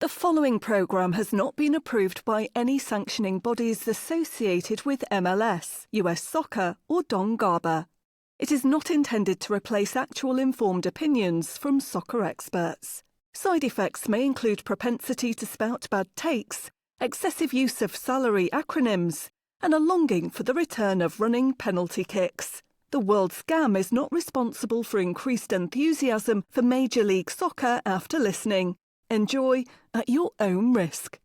The following program has not been approved by any sanctioning bodies associated with MLS, US Soccer, or Don Garber. It is not intended to replace actual informed opinions from soccer experts. Side effects may include propensity to spout bad takes, excessive use of salary acronyms, and a longing for the return of running penalty kicks. The World Scam is not responsible for increased enthusiasm for Major League Soccer after listening. Enjoy at your own risk.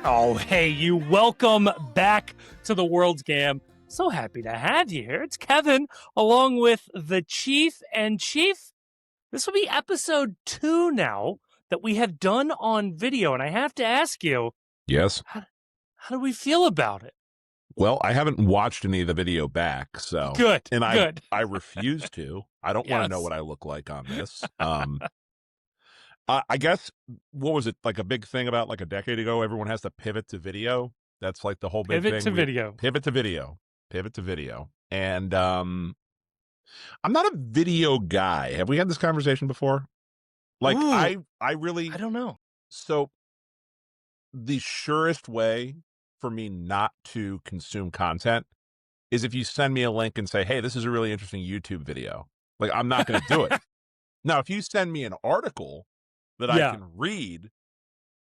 Oh, hey, you. Welcome back to the World Scam. So happy to have you here. It's Kevin, along with the Chief. And Chief, this will be episode 2 now that we have done on video. And I have to ask you, yes, how do we feel about it? Well, I haven't watched any of the video back, so Good. I refuse to. I don't want to know what I look like on this. I guess, what was it, like a big thing about like a decade ago? Everyone has to pivot to video. That's like the whole big thing. Pivot to video. And I'm not a video guy. Have we had this conversation before? Like, Ooh, I don't know. So the surest way for me not to consume content is if you send me a link and say, hey, this is a really interesting YouTube video. Like, I'm not going to do it. Now, if you send me an article that I can read,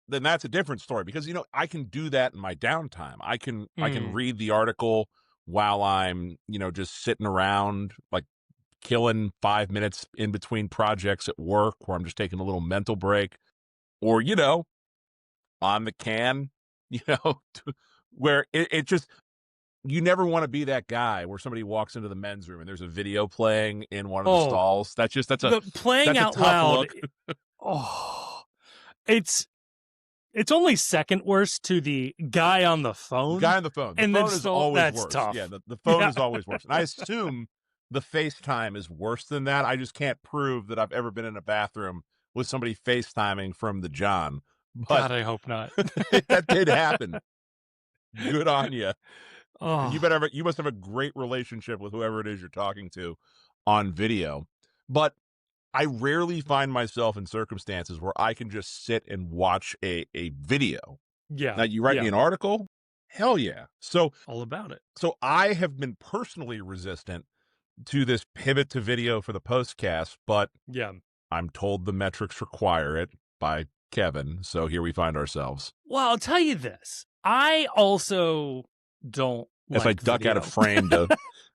then that's a different story, because, you know, I can do that in my downtime. I can read the article while I'm, you know, just sitting around, like killing 5 minutes in between projects at work where I'm just taking a little mental break, or, you know, on the can, you know, where it just, you never want to be that guy where somebody walks into the men's room and there's a video playing in one of the stalls. That's playing out loud. It's only second worst to the guy on the phone. The guy on the phone. The and phone is always worse. Tough. Yeah, the phone is always worse. And I assume the FaceTime is worse than that. I just can't prove that I've ever been in a bathroom with somebody FaceTiming from the John. But God, I hope not. that did happen. Good on you. Oh. You must have a great relationship with whoever it is you're talking to on video. But I rarely find myself in circumstances where I can just sit and watch a video. Yeah. Now, you write me an article? Hell yeah. So all about it. So I have been personally resistant to this pivot to video for the postcast, but yeah, I'm told the metrics require it by Kevin. So here we find ourselves. Well, I'll tell you this. I also don't As I duck out of frame to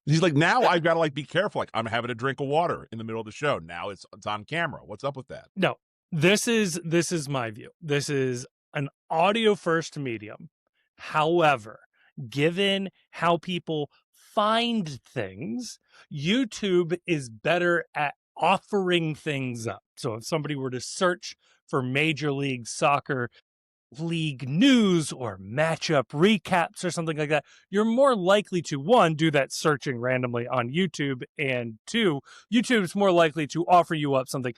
he's like, now I've got to like be careful. Like, I'm having a drink of water in the middle of the show. Now it's on camera. What's up with that? No, this is my view. This is an audio first medium. However, given how people find things, YouTube is better at offering things up. So if somebody were to search for Major League Soccer league news or matchup recaps or something like that, you're more likely to, one, do that searching randomly on YouTube, and two, YouTube's more likely to offer you up something.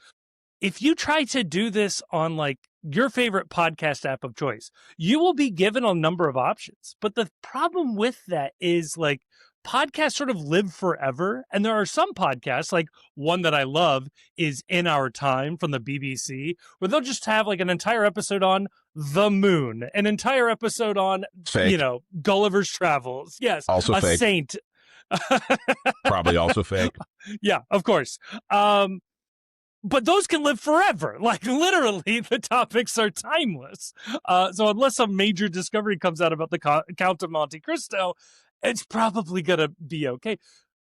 If you try to do this on like your favorite podcast app of choice, you will be given a number of options. But the problem with that is, like, podcasts sort of live forever. And there are some podcasts, like one that I love is In Our Time from the BBC, where they'll just have like an entire episode on the moon, an entire episode on, fake. You know, Gulliver's Travels. Yes. Also a fake. Saint. Probably also fake. Yeah, of course. But those can live forever. Like, literally, the topics are timeless. So unless some major discovery comes out about the Count of Monte Cristo, it's probably going to be okay.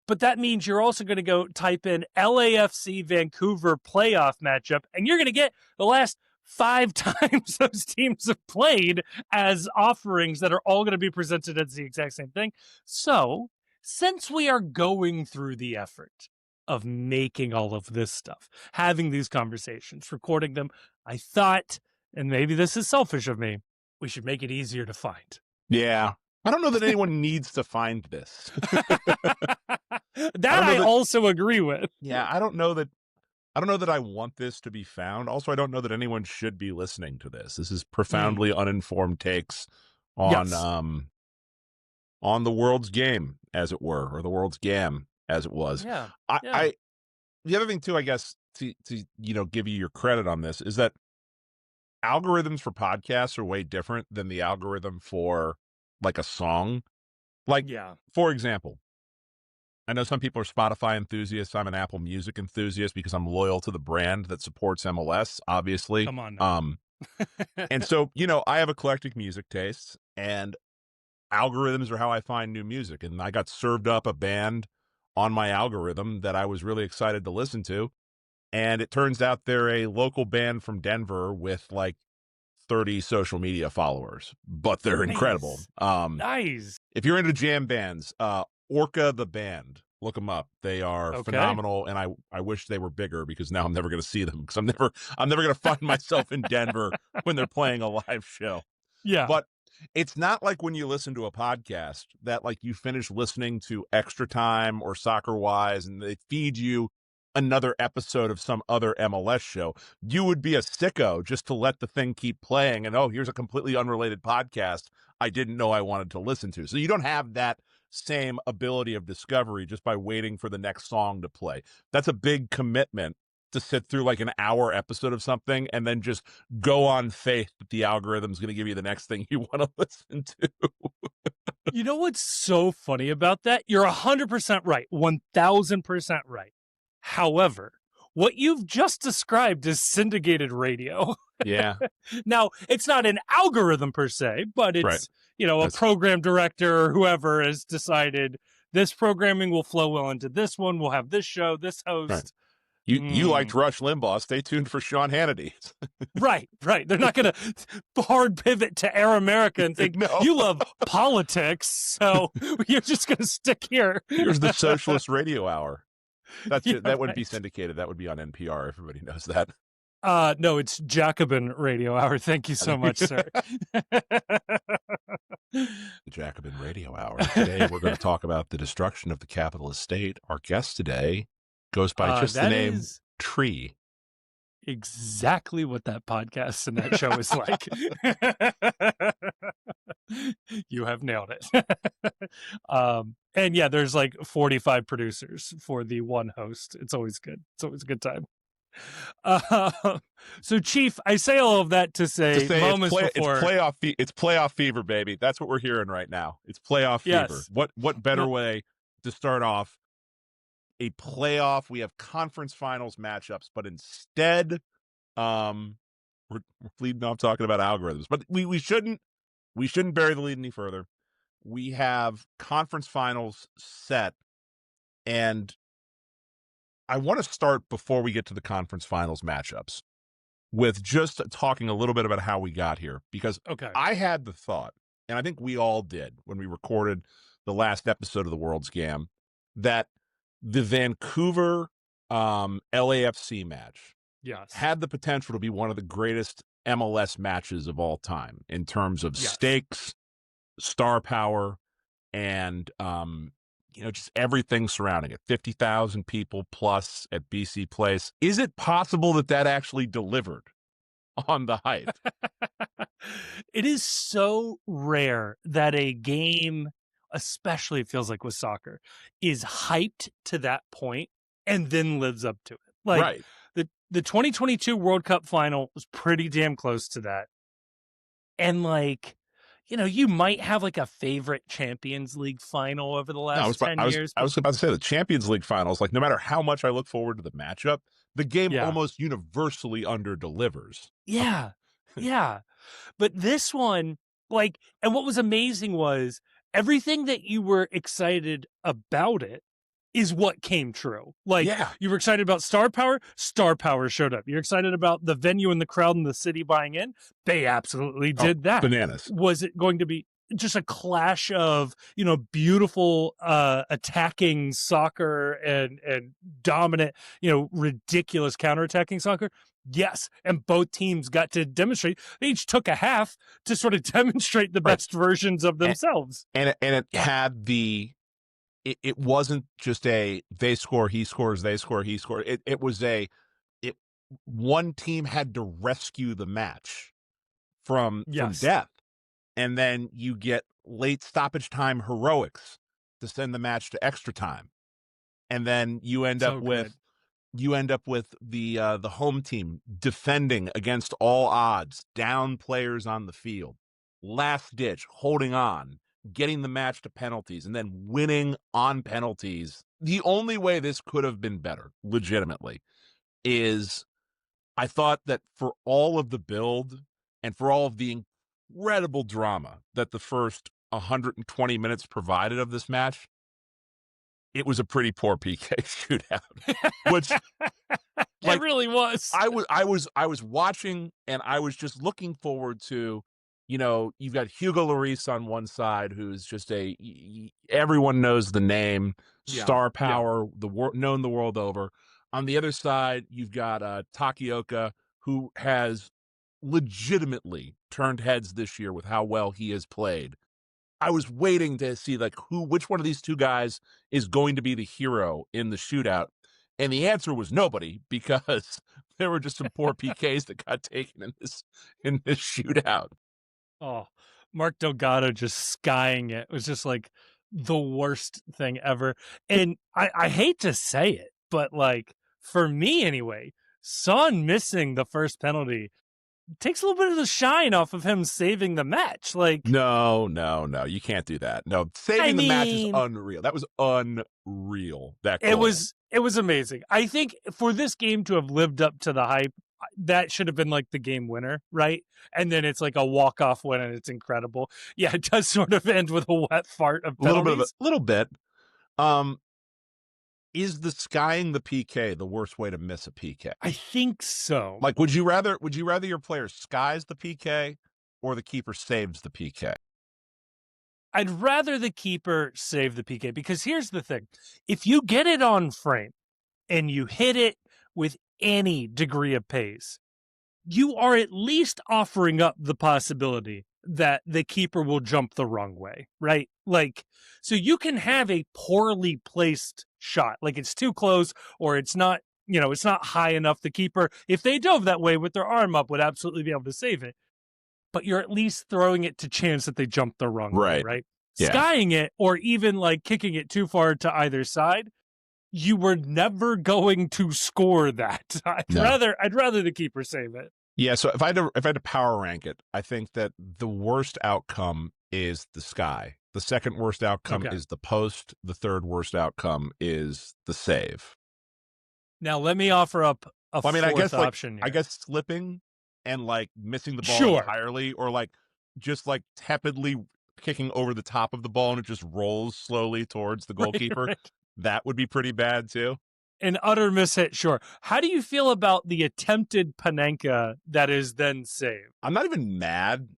But that means you're also going to go type in LAFC Vancouver playoff matchup, and you're going to get the last 5 times those teams have played as offerings that are all going to be presented as the exact same thing. So, since we are going through the effort of making all of this stuff, having these conversations, recording them, I thought, and maybe this is selfish of me, we should make it easier to find. Yeah. I don't know that anyone needs to find this. That I also agree with. Yeah, I don't know that I want this to be found. Also, I don't know that anyone should be listening to this. This is profoundly uninformed takes on Yes. on the world's game, as it were, or the world's gam, as it was. Yeah. I the other thing too, I guess, to give you your credit on this, is that algorithms for podcasts are way different than the algorithm for like a song. Like, Yeah. for example, I know some people are Spotify enthusiasts. I'm an Apple Music enthusiast because I'm loyal to the brand that supports MLS, obviously. Come on now. And so, I have eclectic music tastes, and algorithms are how I find new music. And I got served up a band on my algorithm that I was really excited to listen to. And it turns out they're a local band from Denver with like 30 social media followers, but they're incredible. Nice. If you're into jam bands, Orca the band, look them up. They are Okay. phenomenal, and I wish they were bigger because now I'm never going to see them, because I'm never going to find myself in Denver when they're playing a live show. Yeah. But it's not like when you listen to a podcast that like you finish listening to Extra Time or Soccer Wise and they feed you another episode of some other MLS show. You would be a sicko just to let the thing keep playing and, oh, here's a completely unrelated podcast I didn't know I wanted to listen to. So you don't have that same ability of discovery just by waiting for the next song to play. That's a big commitment to sit through like an hour episode of something and then just go on faith that the algorithm's going to give you the next thing you want to listen to. You know what's so funny about that? You're 100% right. 1000% right. However, what you've just described is syndicated radio. Yeah. Now, it's not an algorithm per se, but it's, Right. a program director or whoever has decided this programming will flow well into this one. We'll have this show, this host. Right. You liked Rush Limbaugh. Stay tuned for Sean Hannity. Right. They're not going to hard pivot to Air America and think, No. you love politics, so you're just going to stick here. Here's the Socialist Radio Hour. That wouldn't right. be syndicated. That would be on NPR. Everybody knows that. No, it's Jacobin Radio Hour. Thank you so much, sir. The Jacobin Radio Hour. Today we're going to talk about the destruction of the capitalist state. Our guest today goes by just the name Tree. Exactly what that podcast and that show is like. You have nailed it. And yeah, there's like 45 producers for the one host. It's always good. It's always a good time. So Chief, I say all of that to say moments before it's playoff fever, baby. That's what we're hearing right now. It's playoff fever. What better way to start off a playoff? We have conference finals matchups, but instead, we're leading off talking about algorithms. But we shouldn't bury the lead any further. We have conference finals set, and I want to start before we get to the conference finals matchups with just talking a little bit about how we got here, because I had the thought, and I think we all did when we recorded the last episode of the World's Gam, that the Vancouver LAFC match had the potential to be one of the greatest MLS matches of all time in terms of stakes, star power, and just everything surrounding it. 50,000 people plus at BC Place. Is it possible that actually delivered on the hype? It is so rare that a game, especially it feels like with soccer, is hyped to that point and then lives up to it. Like the 2022 World Cup final was pretty damn close to that. And like, you might have like a favorite Champions League final over the last 10 years. I was about to say the Champions League finals, like no matter how much I look forward to the matchup, the game almost universally under-delivers. Yeah. But this one, like, and what was amazing was everything that you were excited about it is what came true. Like, you were excited about star power showed up. You're excited about the venue and the crowd and the city buying in. They absolutely did that. Bananas. Was it going to be just a clash of, beautiful attacking soccer and dominant, ridiculous counterattacking soccer? Yes. And both teams got to demonstrate. They each took a half to sort of demonstrate the best versions of themselves. And it had it wasn't just a they score, he scores, they score, he scores. It was one team had to rescue the match from death. and then you get late stoppage time heroics to send the match to extra time, and then you end So up good. with the home team defending against all odds, down players on the field, last ditch, holding on, getting the match to penalties, and then winning on penalties. The only way this could have been better, legitimately, is I thought that for all of the build and for all of the incredible drama that the first 120 minutes provided of this match, it was a pretty poor PK shootout, which It like really was. I was watching and I was just looking forward to, you've got Hugo Lloris on one side, who's just everyone knows the name, star power, known the world over. On the other side, you've got Takioka, who has legitimately turned heads this year with how well he has played. I was waiting to see which one of these two guys is going to be the hero in the shootout. And the answer was nobody, because there were just some poor PKs that got taken in this shootout. Oh, Mark Delgado just skying it was just like the worst thing ever. And I hate to say it, but like for me anyway, Son missing the first penalty takes a little bit of the shine off of him saving the match. Like, No, you can't do that. No, saving the match is unreal. That was unreal. That goal. It was amazing. I think for this game to have lived up to the hype, that should have been like the game winner, right? And then it's like a walk-off win, and it's incredible. Yeah, it does sort of end with a wet fart of penalties. Little bit. Is the skying the PK the worst way to miss a PK? I think so. Like, would you rather your player skies the PK or the keeper saves the PK? I'd rather the keeper save the PK, because here's the thing. If you get it on frame and you hit it with any degree of pace, you are at least offering up the possibility that the keeper will jump the wrong way, right? Like, so you can have a poorly placed shot, like it's too close or it's not, it's not high enough. The keeper, if they dove that way with their arm up, would absolutely be able to save it. But you're at least throwing it to chance that they jump the wrong way, right? Yeah. Skying it, or even like kicking it too far to either side, you were never going to score that. I'd rather the keeper save it. Yeah, so if I had to power rank it, I think that the worst outcome is the sky. The second worst outcome is the post. The third worst outcome is the save. Now let me offer up a fourth option. I guess slipping and like missing the ball entirely, or just tepidly kicking over the top of the ball and it just rolls slowly towards the goalkeeper. Right. That would be pretty bad too. An utter mishit, sure. How do you feel about the attempted Panenka that is then saved? I'm not even mad.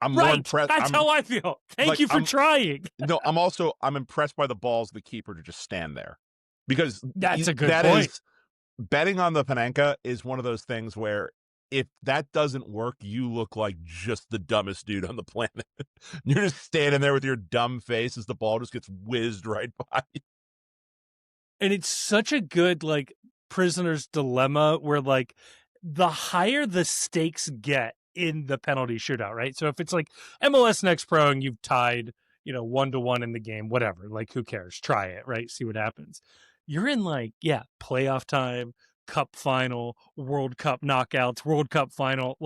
I'm more impressed. That's how I feel. Thank you for trying. No, I'm impressed by the balls of the keeper to just stand there, because that's a good point. Betting on the Panenka is one of those things where if that doesn't work, you look like just the dumbest dude on the planet. You're just standing there with your dumb face as the ball just gets whizzed right by you. And it's such a good prisoner's dilemma where the higher the stakes get in the penalty shootout, right? So if it's MLS Next Pro and you've tied, 1-1 in the game, whatever, who cares? Try it, right? See what happens. You're in playoff time, cup final, World Cup knockouts, World Cup final.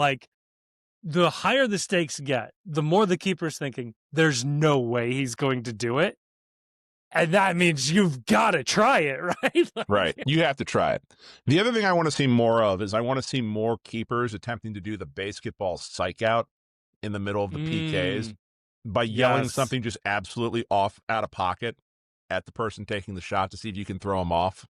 The higher the stakes get, the more the keeper's thinking, there's no way he's going to do it. And that means you've got to try it, right? Right. You have to try it. The other thing I want to see more of is I want to see more keepers attempting to do the basketball psych out in the middle of the PKs by yelling something just absolutely out of pocket at the person taking the shot to see if you can throw them off.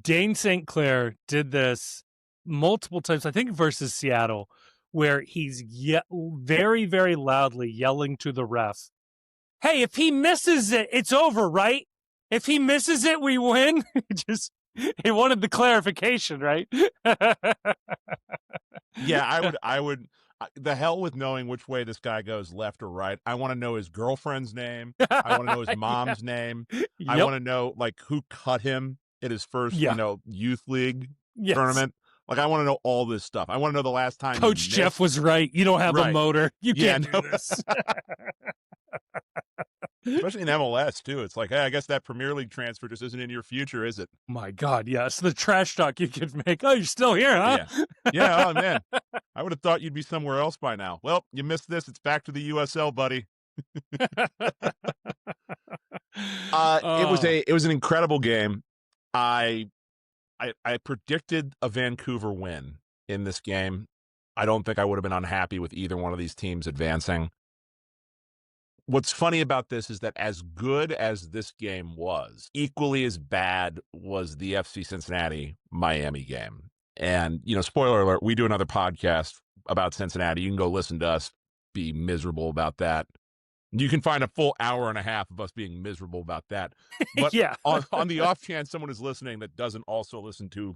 Dane St. Clair did this multiple times, I think versus Seattle, where he's very, very loudly yelling to the ref, hey, if he misses it, it's over, right? If he misses it, we win. He wanted the clarification, right? Yeah, I would. The hell with knowing which way this guy goes, left or right. I want to know his girlfriend's name. I want to know his mom's name. Yep. I want to know who cut him at his first, youth league tournament. Like, I want to know all this stuff. I want to know the last time Coach Jeff was right. You don't have a Right. motor. You Yeah, can't no. do this. Especially in MLS too. It's like, hey, I guess that Premier League transfer just isn't in your future, is it? My God, yes. The trash talk you could make. Oh, you're still here, huh? Yeah. Oh man, I would have thought you'd be somewhere else by now. Well, you missed this. It's back to the USL, buddy. It was an incredible game. I predicted a Vancouver win in this game. I don't think I would have been unhappy with either one of these teams advancing. What's funny about this is that as good as this game was, equally as bad was the FC Cincinnati Miami game. And, spoiler alert, we do another podcast about Cincinnati. You can go listen to us be miserable about that. You can find a full hour and a half of us being miserable about that. But yeah. on the off chance someone is listening that doesn't also listen to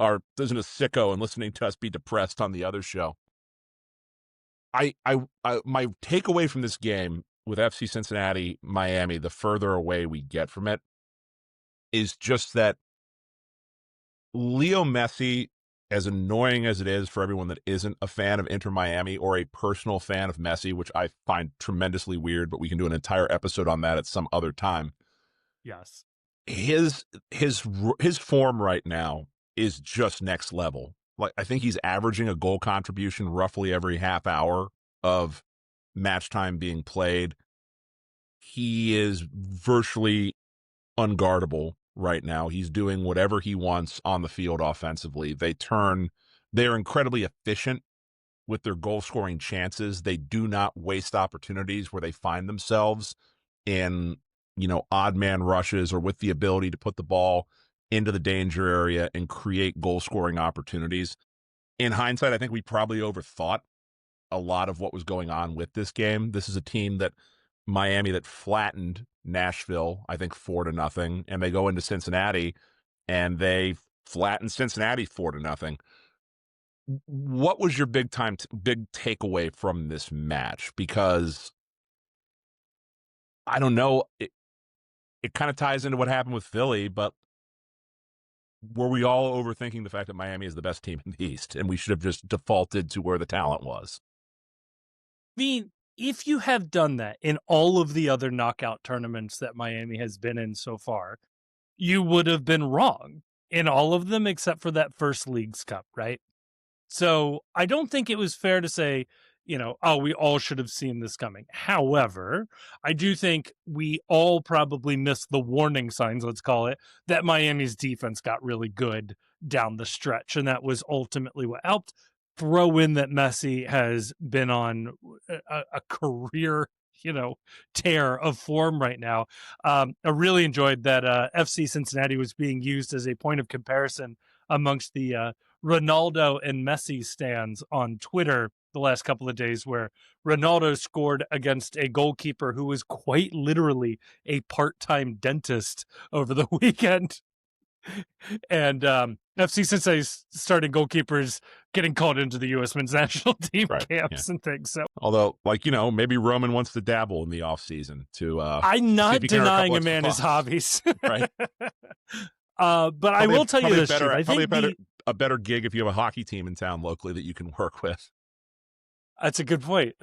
isn't a sicko and listening to us be depressed on the other show. My takeaway from this game with FC Cincinnati, Miami, the further away we get from it, is just that Leo Messi, as annoying as it is for everyone that isn't a fan of Inter Miami or a personal fan of Messi, which I find tremendously weird, but we can do an entire episode on that at some other time. Yes. His form right now is just next level. Like, I think he's averaging a goal contribution roughly every half hour of match time being played. He is virtually unguardable right now. He's doing whatever he wants on the field offensively. They're incredibly efficient with their goal scoring chances. They do not waste opportunities where they find themselves in, odd man rushes or with the ability to put the ball into the danger area and create goal scoring opportunities. In hindsight, I think we probably overthought a lot of what was going on with this game. This is a team Miami that flattened Nashville, I think 4-0, and they go into Cincinnati and they flatten Cincinnati 4-0. What was your big takeaway from this match? Because I don't know, it kind of ties into what happened with Philly, but were we all overthinking the fact that Miami is the best team in the East and we should have just defaulted to where the talent was? I mean, if you have done that in all of the other knockout tournaments that Miami has been in so far, you would have been wrong in all of them except for that first Leagues Cup, right? So I don't think it was fair to say, we all should have seen this coming. However, I do think we all probably missed the warning signs, let's call it, that Miami's defense got really good down the stretch. And that was ultimately what helped. Throw in that Messi has been on a career, tear of form right now. I really enjoyed that FC Cincinnati was being used as a point of comparison amongst the Ronaldo and Messi stands on Twitter the last couple of days, where Ronaldo scored against a goalkeeper who was quite literally a part-time dentist over the weekend. And FC Cincinnati's starting goalkeepers getting called into the U.S. men's national team camps and things. So, although, maybe Roman wants to dabble in the off season to. I'm not denying a man his hobbies, right? But I will tell you this: I think a better gig if you have a hockey team in town locally that you can work with. That's a good point.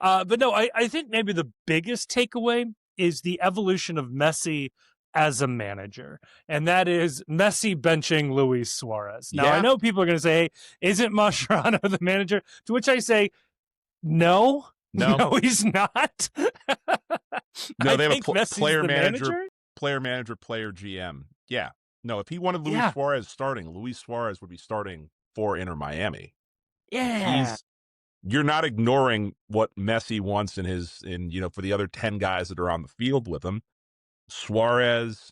But no, I think maybe the biggest takeaway is the evolution of Messi as a manager, and that is Messi benching Luis Suarez. Now, I know people are going to say, hey, isn't Mascherano the manager? To which I say, no, he's not. No, they have a player manager, player GM. Yeah. No, if he wanted Luis Suarez starting, Luis Suarez would be starting for Inter Miami. Yeah. You're not ignoring what Messi wants for the other 10 guys that are on the field with him. Suarez,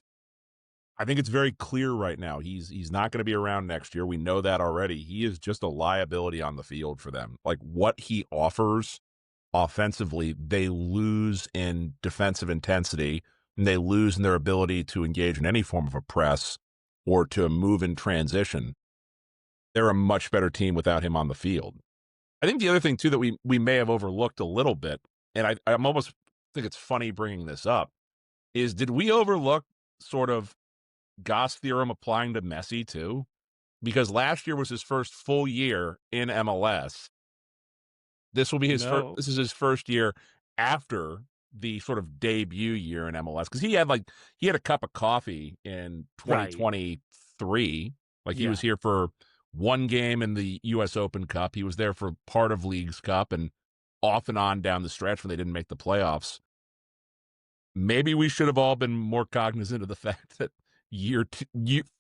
I think it's very clear right now. He's not going to be around next year. We know that already. He is just a liability on the field for them. Like, what he offers offensively, they lose in defensive intensity, and they lose in their ability to engage in any form of a press or to move in transition. They're a much better team without him on the field. I think the other thing, too, that we may have overlooked a little bit, and I'm almost think it's funny bringing this up, is did we overlook sort of Goss theorem applying to Messi, too? because last year was his first full year in MLS. This will be his first. No. This is his first year after the sort of debut year in MLS, because he had a cup of coffee in Right. 2023. Like, he Yeah. was here for one game in the U.S. Open Cup. He was there for part of Leagues Cup and off and on down the stretch when they didn't make the playoffs. Maybe we should have all been more cognizant of the fact that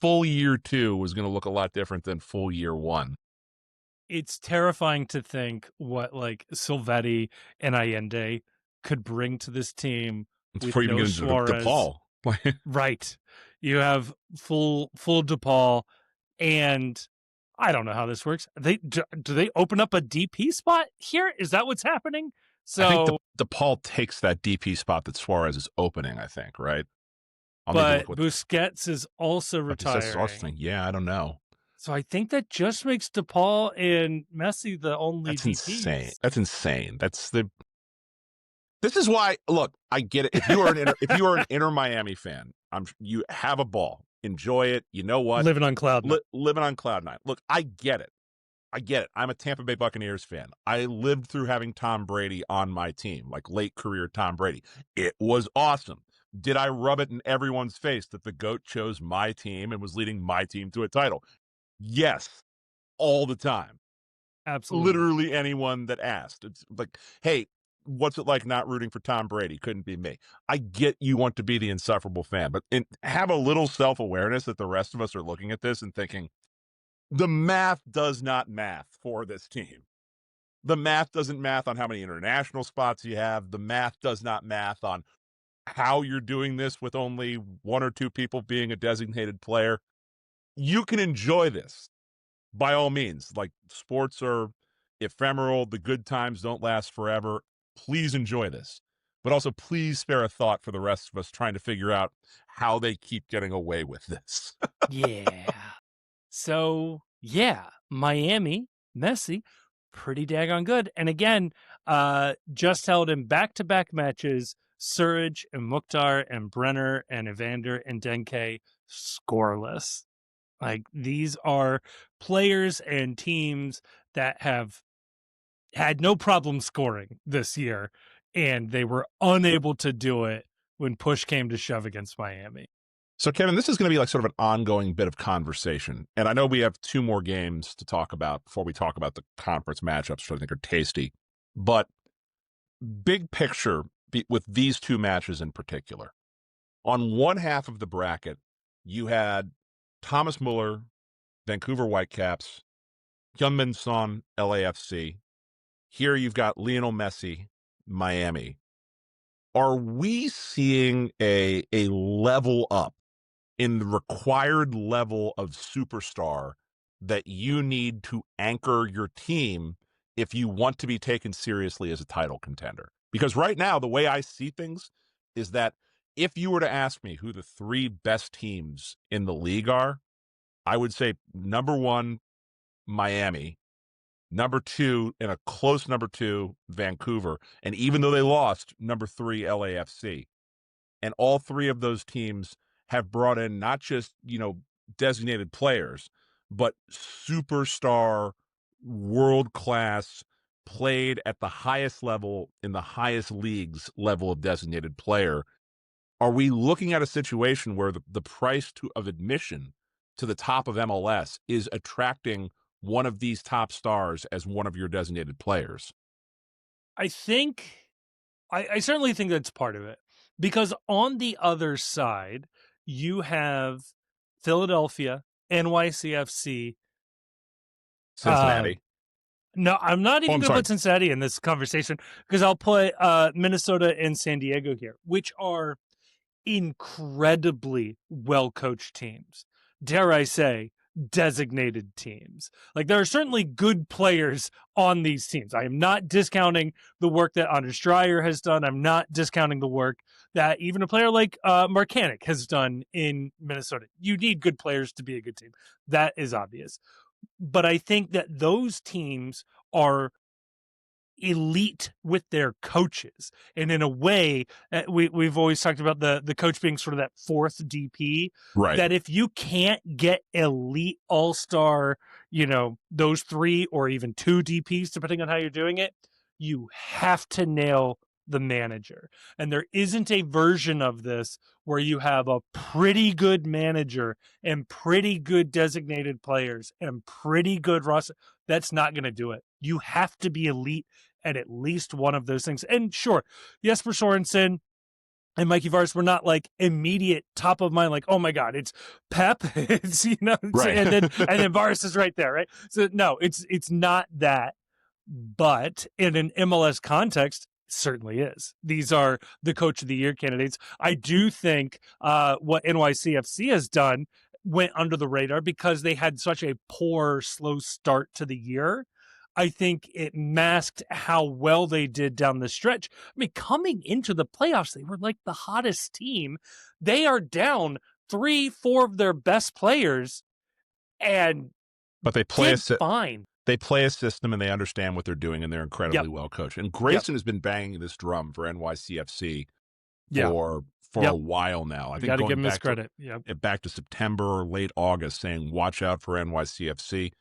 full year 2 was going to look a lot different than full year 1. It's terrifying to think what like Silvetti and Allende could bring to this team It's with before you even no get into Suarez. DePaul. Right. You have full DePaul, and I don't know how this works. Do they open up a DP spot here? Is that what's happening? I think So, DePaul takes that DP spot that Suarez is opening, I think, right? I'll need to but look what Busquets is also retiring. Yeah, I don't know. So I think that just makes DePaul and Messi the only That's DPs. insane. That's insane. This is why, look, I get it. If you are an Inter Miami fan, you have a ball. Enjoy it. You know what? Living on cloud nine. Living on cloud nine. Look, I get it. I'm a Tampa Bay Buccaneers fan. I lived through having Tom Brady on my team, like late career Tom Brady. It was awesome. Did I rub it in everyone's face that the GOAT chose my team and was leading my team to a title? Yes, all the time. Absolutely. Literally anyone that asked. It's like, hey, what's it like not rooting for Tom Brady? Couldn't be me. I get you want to be the insufferable fan, but have a little self-awareness that the rest of us are looking at this and thinking, the math does not math for this team. The math doesn't math on how many international spots you have. The math does not math on how you're doing this with only one or two people being a designated player. You can enjoy this by all means. Like, sports are ephemeral. The good times don't last forever. Please enjoy this. But also, please spare a thought for the rest of us trying to figure out how they keep getting away with this. Yeah. So, yeah, Miami, Messi, pretty daggone good. And again, just held in back-to-back matches, Surridge and Mukhtar and Brenner and Evander and Denke scoreless. Like, these are players and teams that have had no problem scoring this year, and they were unable to do it when push came to shove against Miami. So, Kevin, this is going to be like sort of an ongoing bit of conversation. And I know we have 2 more games to talk about before we talk about the conference matchups, which I think are tasty. But big picture with these 2 matches in particular, on one half of the bracket, you had Thomas Muller, Vancouver Whitecaps, Hyunmin Son, LAFC. Here you've got Lionel Messi, Miami. Are we seeing a level up in the required level of superstar that you need to anchor your team if you want to be taken seriously as a title contender? Because right now, the way I see things is that if you were to ask me who the 3 best teams in the league are, I would say number 1, Miami, number 2, in a close number 2, Vancouver, and even though they lost, number 3, LAFC. And all 3 of those teams have brought in not just, designated players, but superstar, world-class, played at the highest level in the highest leagues level of designated player. Are we looking at a situation where the price of admission to the top of MLS is attracting one of these top stars as one of your designated players? I certainly think that's part of it, because on the other side, you have Philadelphia, NYCFC, Cincinnati. No, I'm not even going to sorry. put Cincinnati in this conversation, because I'll put Minnesota and San Diego here, which are incredibly well-coached teams. Dare I say, designated teams. Like, there are certainly good players on these teams. I am not discounting the work that Anders Dreyer has done. I'm not discounting the work that even a player like Marcanic has done in Minnesota. You need good players to be a good team. That is obvious. But I think that those teams are elite with their coaches. And in a way, we've always talked about the coach being sort of that fourth DP, Right. that if you can't get elite all-star, those 3 or even 2 DPs, depending on how you're doing it, you have to nail the manager. And there isn't a version of this where you have a pretty good manager and pretty good designated players and pretty good roster. That's not going to do it. You have to be elite at least one of those things. And sure, Jesper Sorensen and Mikey Vares were not like immediate top of mind, like, oh my God, it's Pep. It's, Right. and then Vares is right there, right? So no, it's not that. But in an MLS context, certainly is. These are the coach of the year candidates. I do think what NYCFC has done went under the radar because they had such a poor, slow start to the year. I think it masked how well they did down the stretch. I mean, coming into the playoffs, they were like the hottest team. They are down 3-4 of their best players, and But they play fine. They play a system and they understand what they're doing, and they're incredibly well coached. And Grayson has been banging this drum for NYCFC for a while now. I think got to going give him his back credit. back to September or late August, saying watch out for NYCFC.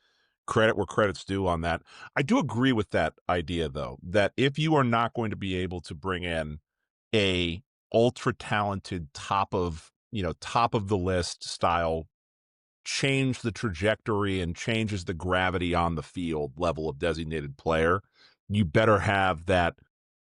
Credit where credit's due on that. I do agree with that idea, though, that if you are not going to be able to bring in a ultra talented top of the list style, change the trajectory and changes the gravity on the field level of designated player, you better have that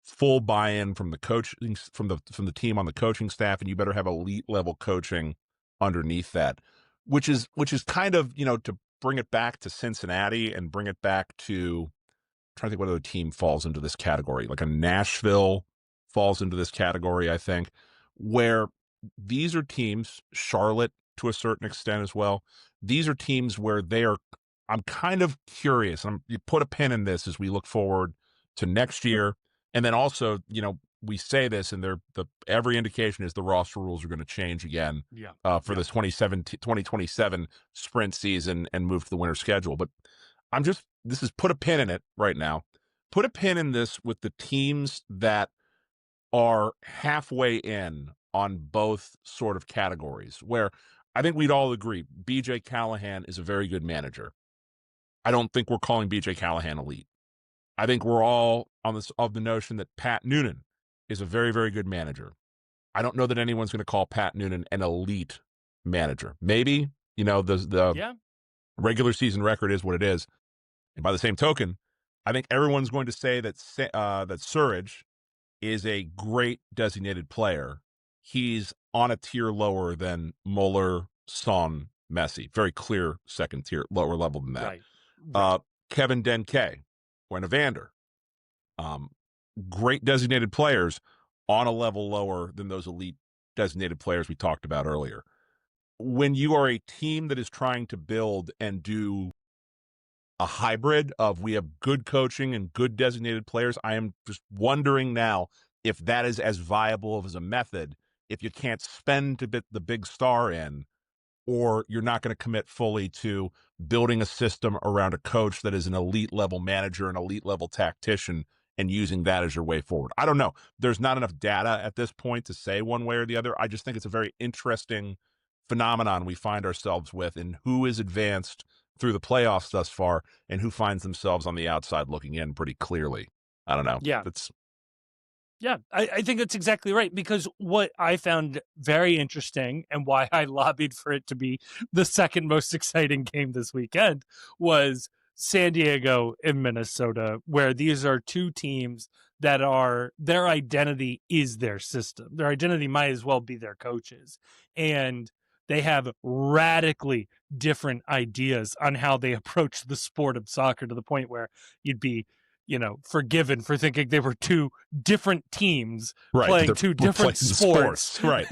full buy-in from the coach, from the team on the coaching staff, and you better have elite level coaching underneath that, which is kind of, to bring it back to Cincinnati and bring it back to, I'm trying to think what other team falls into this category, like a Nashville falls into this category, I think, where these are teams, Charlotte to a certain extent as well. These are teams where I'm kind of curious. You put a pin in this as we look forward to next year. And then also, we say this, and every indication is the roster rules are going to change again for this 2027 sprint season and move to the winter schedule. But this is put a pin in it right now. Put a pin in this with the teams that are halfway in on both sort of categories, where I think we'd all agree BJ Callahan is a very good manager. I don't think we're calling BJ Callahan elite. I think we're all of the notion that Pat Noonan is a very, very good manager. I don't know that anyone's going to call Pat Noonan an elite manager. Maybe, the regular season record is what it is. And by the same token, I think everyone's going to say that Surridge is a great designated player. He's on a tier lower than Mueller, Son, Messi. Very clear second tier, lower level than that. Right. Kevin Denke, Gwen Evander. Great designated players on a level lower than those elite designated players we talked about earlier. When you are a team that is trying to build and do a hybrid of, we have good coaching and good designated players, I am just wondering now if that is as viable as a method, if you can't spend to get the big star in, or you're not going to commit fully to building a system around a coach that is an elite level manager, an elite level tactician, and using that as your way forward. I don't know. There's not enough data at this point to say one way or the other. I just think it's a very interesting phenomenon we find ourselves with, in who is advanced through the playoffs thus far and who finds themselves on the outside looking in pretty clearly. I don't know. Yeah, I think that's exactly right, because what I found very interesting and why I lobbied for it to be the second most exciting game this weekend was San Diego and Minnesota, where these are two teams that their identity is their system. Their identity might as well be their coaches. And they have radically different ideas on how they approach the sport of soccer, to the point where you'd be forgiven for thinking they were two different teams playing two different sports. Right.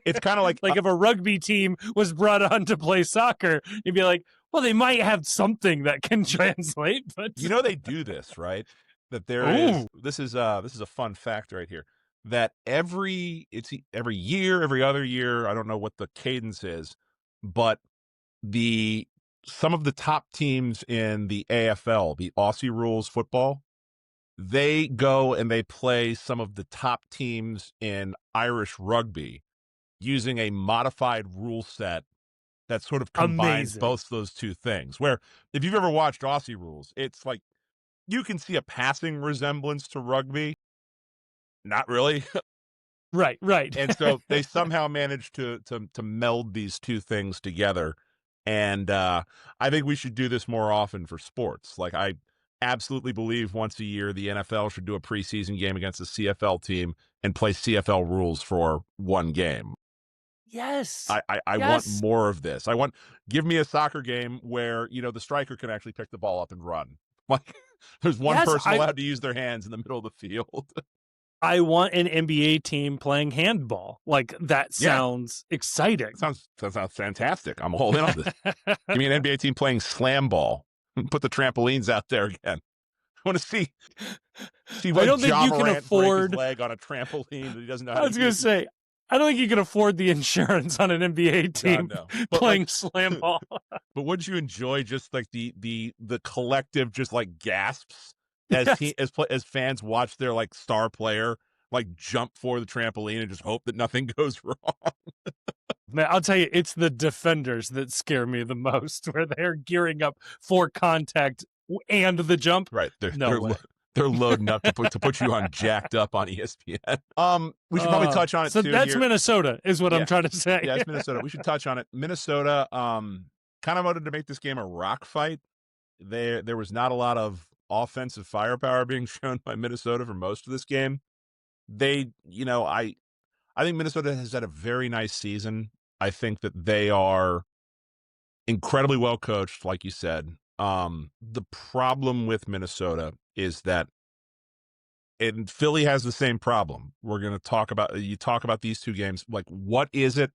It's kind of like if a rugby team was brought on to play soccer, you'd be like, well, they might have something that can translate, but they do this, right? That there is, this is a fun fact right here, that every year, every other year, I don't know what the cadence is, but some of the top teams in the AFL, the Aussie rules football, they go and they play some of the top teams in Irish rugby using a modified rule set that sort of combines Amazing. both those two things. Where if you've ever watched Aussie rules, it's like you can see a passing resemblance to rugby. Not really. Right. And so they somehow managed to meld these two things together. And I think we should do this more often for sports. Like, I absolutely believe once a year the NFL should do a preseason game against a CFL team and play CFL rules for one game. Yes. I want more of this. Give me a soccer game where, the striker can actually pick the ball up and run. Like, there's one person allowed to use their hands in the middle of the field. I want an NBA team playing handball. Like, that sounds exciting. That sounds fantastic. I'm all in on this. Give me an NBA team playing slam ball. Put the trampolines out there again. I want to see what I don't think you can afford his leg on a trampoline that he doesn't know how I was going to say, I don't think you can afford the insurance on an NBA team playing slam ball. But wouldn't you enjoy just like the collective just like gasps as fans watch their like star player like jump for the trampoline and just hope that nothing goes wrong? Man, I'll tell you, it's the defenders that scare me the most, where they're gearing up for contact and the jump. Right. They're loading up to put you on jacked up on ESPN. We should probably touch on it so too. So that's here. Minnesota, is what I'm trying to say. Yeah, it's Minnesota. We should touch on it. Minnesota kind of wanted to make this game a rock fight. There was not a lot of offensive firepower being shown by Minnesota for most of this game. I think Minnesota has had a very nice season. I think that they are incredibly well coached, like you said. The problem with Minnesota is that, and Philly has the same problem. We're going to talk about these two games. Like, what is it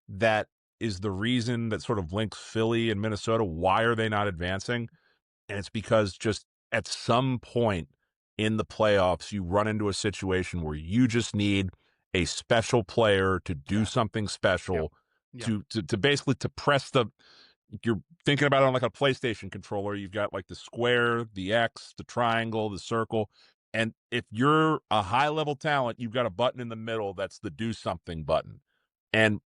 that is the reason that sort of links Philly and Minnesota? Why are they not advancing? And it's because just at some point in the playoffs, you run into a situation where you just need a special player to do something special to basically to press the. You're thinking about it on like a PlayStation controller. You've got like the square, the X, the triangle, the circle. And if you're a high level talent, you've got a button in the middle that's the do something button. And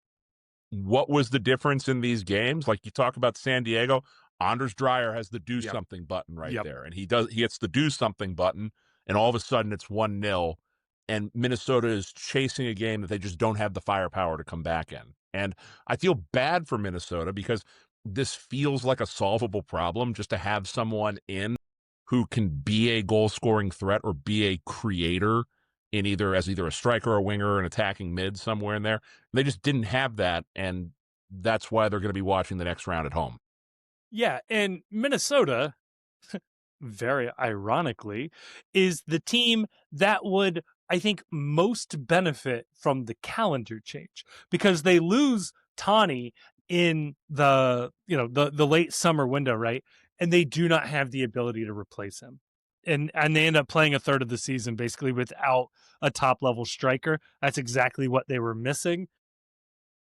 what was the difference in these games? Like, you talk about San Diego, Anders Dreyer has the do something button right there. And he hits the do something button, and all of a sudden it's 1-0. And Minnesota is chasing a game that they just don't have the firepower to come back in. And I feel bad for Minnesota because this feels like a solvable problem, just to have someone in who can be a goal-scoring threat or be a creator in either a striker, a winger, or an attacking mid somewhere in there. They just didn't have that, and that's why they're going to be watching the next round at home. Yeah, and Minnesota, very ironically, is the team that would, I think, most benefit from the calendar change, because they lose Tani in the late summer window, right? And they do not have the ability to replace him. And they end up playing a third of the season basically without a top level striker. That's exactly what they were missing.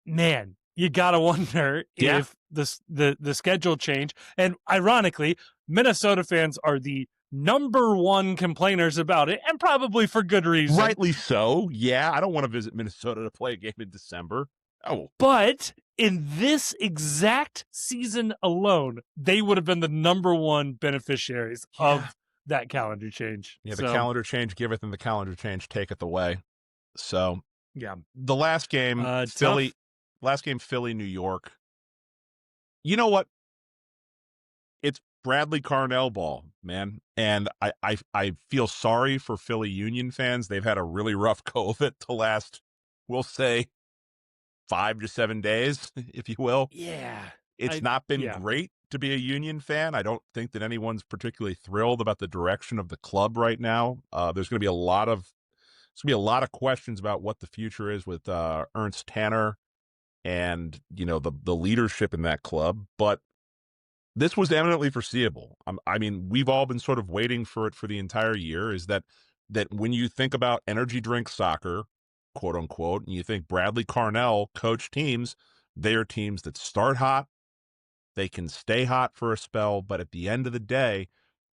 Man, you gotta wonder if the schedule change. And ironically, Minnesota fans are the number one complainers about it, and probably for good reason. Rightly so. Yeah, I don't want to visit Minnesota to play a game in December. Oh, but in this exact season alone, they would have been the number one beneficiaries of that calendar change. Yeah, the calendar change giveth, and the calendar change taketh away. So, the last game, Philly, New York. You know what? It's Bradley Carnell ball, man. And I feel sorry for Philly Union fans. They've had a really rough go of it the last, we'll say, 5 to 7 days, if you will. Yeah. It's not been great to be a Union fan. I don't think that anyone's particularly thrilled about the direction of the club right now. There's going to be a lot of questions about what the future is with Ernst Tanner and, the leadership in that club. But this was eminently foreseeable. I mean, we've all been sort of waiting for it for the entire year, is that when you think about energy drink soccer, quote unquote, and you think Bradley Carnell coach teams, they are teams that start hot, they can stay hot for a spell, but at the end of the day,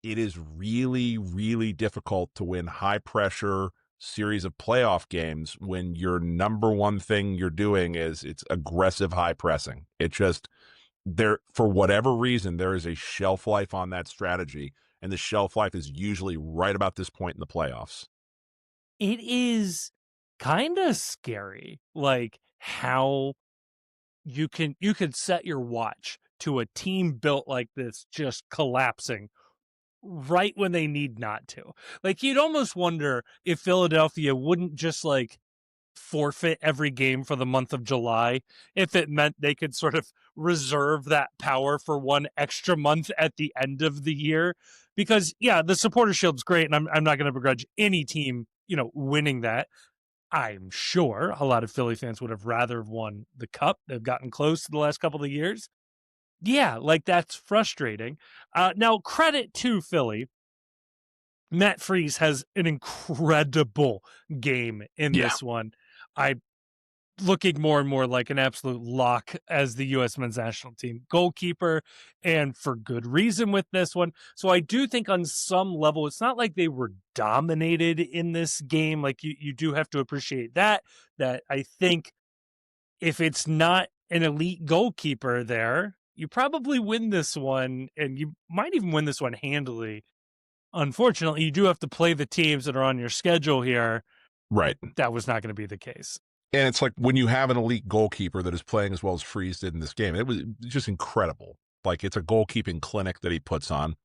it is really, really difficult to win high pressure series of playoff games when your number one thing you're doing is it's aggressive high pressing. It just there for whatever reason there is a shelf life on that strategy, and the shelf life is usually right about this point in the playoffs. It is kind of scary, like how you could set your watch to a team built like this just collapsing right when they need not to. Like you'd almost wonder if Philadelphia wouldn't just like forfeit every game for the month of July if it meant they could sort of reserve that power for one extra month at the end of the year. Because yeah, the supporter shield's great, and I'm not going to begrudge any team, winning that. I'm sure a lot of Philly fans would have rather have won the cup. They've gotten close to the last couple of years. Yeah, like that's frustrating. Now, credit to Philly. Matt Freese has an incredible game in Yeah. this one. I looking more and more like an absolute lock as the U.S. men's national team goalkeeper, and for good reason with this one. So I do think on some level, it's not like they were dominated in this game. Like you do have to appreciate that I think if it's not an elite goalkeeper there, you probably win this one, and you might even win this one handily. Unfortunately, you do have to play the teams that are on your schedule here. Right. That was not going to be the case. And it's like when you have an elite goalkeeper that is playing as well as Freeze did in this game, it was just incredible. Like it's a goalkeeping clinic that he puts on.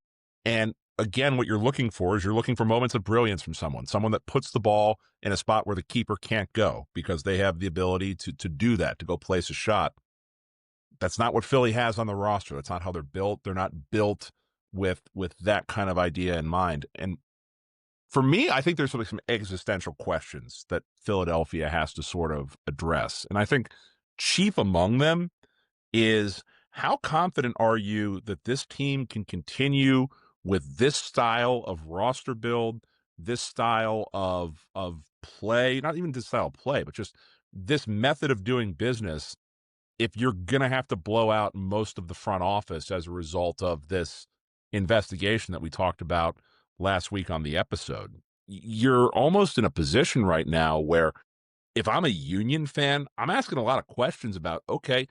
And again, what you're looking for is you're looking for moments of brilliance from someone that puts the ball in a spot where the keeper can't go because they have the ability to do that, to go place a shot. That's not what Philly has on the roster. That's not how they're built. They're not built with that kind of idea in mind. And for me, I think there's some existential questions that Philadelphia has to sort of address. And I think chief among them is how confident are you that this team can continue with this style of roster build, this style of play, not even this style of play, but just this method of doing business if you're going to have to blow out most of the front office as a result of this investigation that we talked about last week on the episode. You're almost in a position right now where if I'm a Union fan, I'm asking a lot of questions about, okay,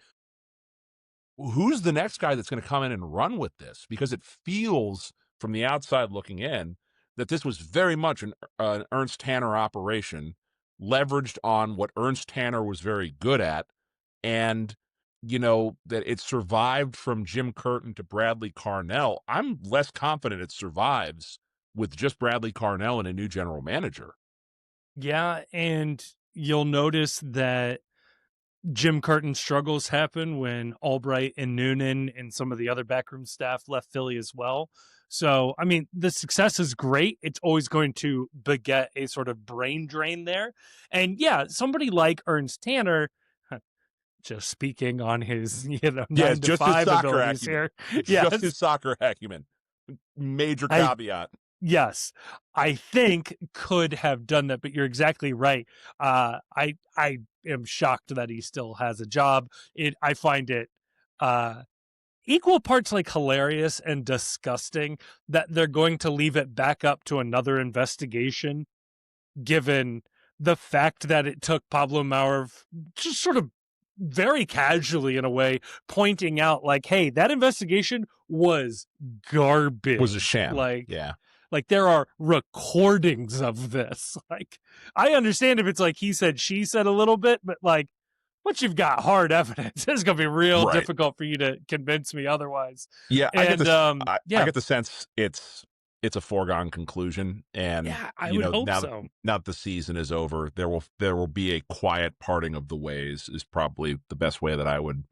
who's the next guy that's going to come in and run with this? Because it feels from the outside looking in that this was very much an Ernst Tanner operation leveraged on what Ernst Tanner was very good at. And, that it survived from Jim Curtin to Bradley Carnell. I'm less confident it survives with just Bradley Carnell and a new general manager. Yeah, and you'll notice that Jim Curtin's struggles happen when Albright and Noonan and some of the other backroom staff left Philly as well. So, I mean, the success is great. It's always going to beget a sort of brain drain there. And yeah, somebody like Ernst Tanner, just speaking on his, 9 to 5 abilities here. Yes. Just his soccer acumen. Major caveat. Yes, I think could have done that, but you're exactly right. I am shocked that he still has a job. I find it equal parts like hilarious and disgusting that they're going to leave it back up to another investigation, given the fact that it took Pablo Maurer just sort of very casually in a way pointing out like, hey, that investigation was garbage. Was a sham. Like there are recordings of this. Like I understand if it's like he said, she said a little bit, but like once you've got hard evidence, it's going to be real difficult for you to convince me otherwise. Yeah. I get the sense it's a foregone conclusion. And I would hope now, so. Now that the season is over, there will be a quiet parting of the ways is probably the best way that I would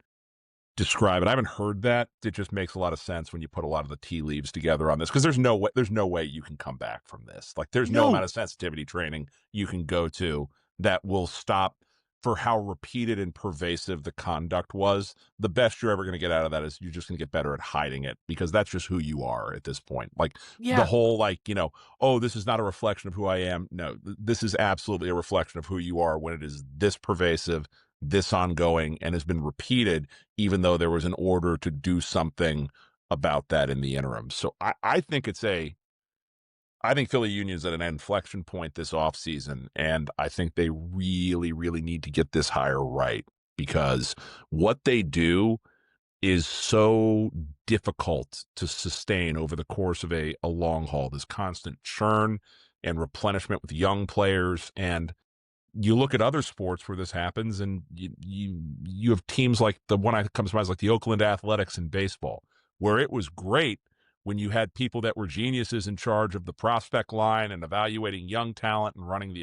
describe it. I haven't heard that. It just makes a lot of sense when you put a lot of the tea leaves together on this, because there's no way you can come back from this. Like there's no amount of sensitivity training you can go to that will stop for how repeated and pervasive the conduct was. The best you're ever going to get out of that is you're just going to get better at hiding it, because that's just who you are at this point. Like the whole oh, this is not a reflection of who I am. No, this is absolutely a reflection of who you are when it is this pervasive, this ongoing, and has been repeated, even though there was an order to do something about that in the interim. So I think I think Philly Union's at an inflection point this offseason, and I think they really, really need to get this hire right because what they do is so difficult to sustain over the course of a long haul. This constant churn and replenishment with young players. And you look at other sports where this happens, and you have teams like the one that comes to mind is like the Oakland Athletics in baseball, where it was great when you had people that were geniuses in charge of the prospect line and evaluating young talent and running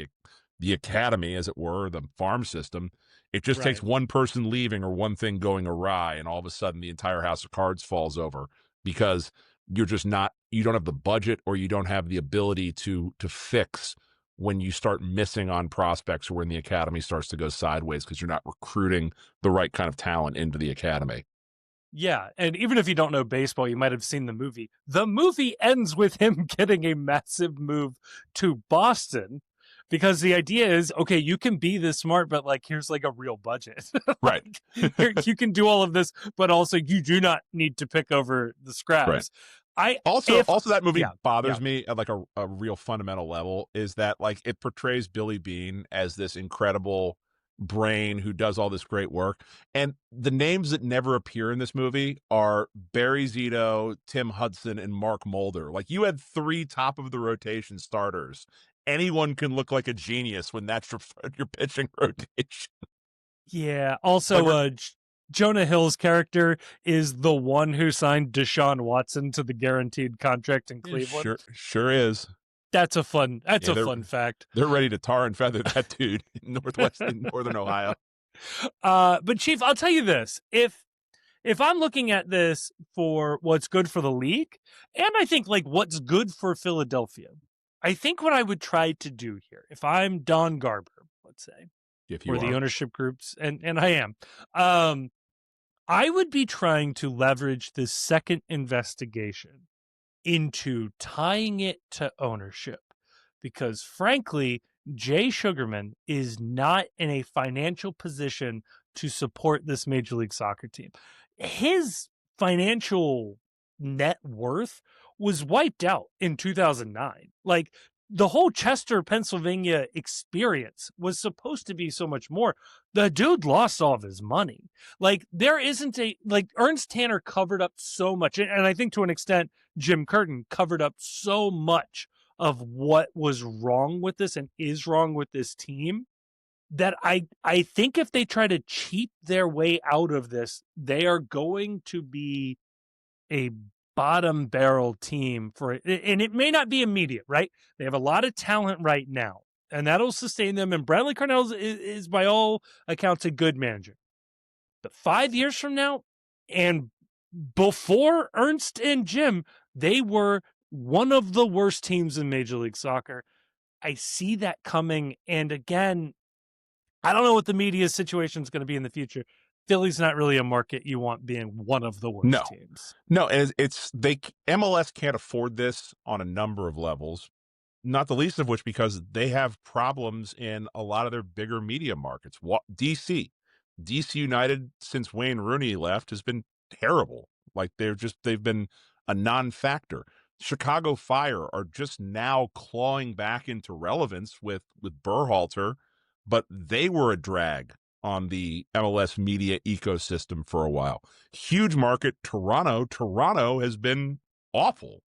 the academy, as it were, the farm system. It just takes Right. one person leaving or one thing going awry, and all of a sudden the entire house of cards falls over because you don't have the budget or you don't have the ability to fix when you start missing on prospects or when the academy starts to go sideways because you're not recruiting the right kind of talent into the academy. Yeah, and even if you don't know baseball, you might have seen the movie. The movie ends with him getting a massive move to Boston because the idea is, okay, you can be this smart, but like here's like a real budget. Right. Here, you can do all of this, but also you do not need to pick over the Right. scraps. Also, that movie Yeah, bothers yeah. me at like a real fundamental level is that like it portrays Billy Beane as this incredible brain who does all this great work. And the names that never appear in this movie are Barry Zito, Tim Hudson, and Mark Mulder. Like you had 3 top of the rotation starters. Anyone can look like a genius when that's your pitching rotation. Yeah. Also, Jonah Hill's character is the one who signed Deshaun Watson to the guaranteed contract in Cleveland. Sure is. That's a fun Yeah, fun fact. They're ready to tar and feather that dude in northern Ohio. But Chief, I'll tell you this: if I'm looking at this for what's good for the league, and I think like what's good for Philadelphia, I think what I would try to do here, if I'm Don Garber, let's say, If you or the are. ownership groups, and I am, I would be trying to leverage this second investigation into tying it to ownership because frankly, Jay Sugarman is not in a financial position to support this Major League Soccer team. His financial net worth was wiped out in 2009. Like the whole Chester, Pennsylvania experience was supposed to be so much more. The dude lost all of his money. Like there isn't Ernst Tanner covered up so much. And I think to an extent, Jim Curtin covered up so much of what was wrong with this and is wrong with this team that I think if they try to cheat their way out of this, they are going to be a bottom barrel team for it. And it may not be immediate, right? They have a lot of talent right now, and that'll sustain them. And Bradley Cornell is by all accounts a good manager. But 5 years from now, and before Ernst and Jim, they were one of the worst teams in Major League Soccer. I see that coming. And again, I don't know what the media situation is going to be in the future. Philly's not really a market you want being one of the worst teams. No, and MLS can't afford this on a number of levels. Not the least of which because they have problems in a lot of their bigger media markets. DC United since Wayne Rooney left has been terrible. Like they've been a non-factor. Chicago Fire are just now clawing back into relevance with Berhalter, but they were a drag on the MLS media ecosystem for a while. Huge market, Toronto. Toronto has been awful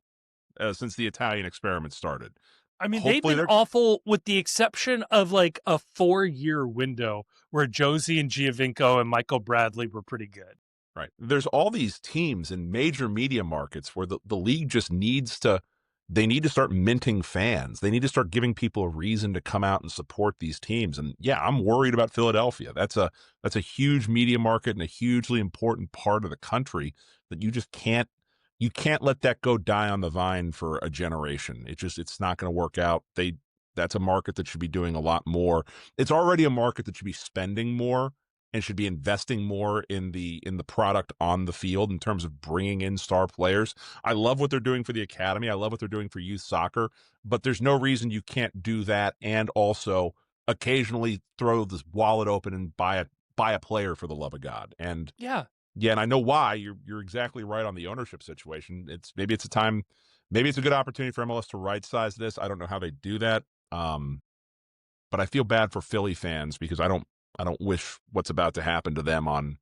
since the Italian experiment started. I mean, they've been awful with the exception of like a 4-year window where Josie and Giovinco and Michael Bradley were pretty good. Right. There's all these teams in major media markets where the league just needs to start minting fans. They need to start giving people a reason to come out and support these teams. And yeah, I'm worried about Philadelphia. That's a huge media market and a hugely important part of the country that you can't let that go die on the vine for a generation. It's not going to work out. That's a market that should be doing a lot more. It's already a market that should be spending more and should be investing more in the product on the field in terms of bringing in star players. I love what they're doing for the academy. I love what they're doing for youth soccer, but there's no reason you can't do that and also occasionally throw this wallet open and buy a player for the love of God. And yeah, Yeah, and I know why. You're exactly right on the ownership situation. Maybe it's a time, maybe it's a good opportunity for MLS to right size this. I don't know how they do that. But I feel bad for Philly fans because I don't wish what's about to happen to them on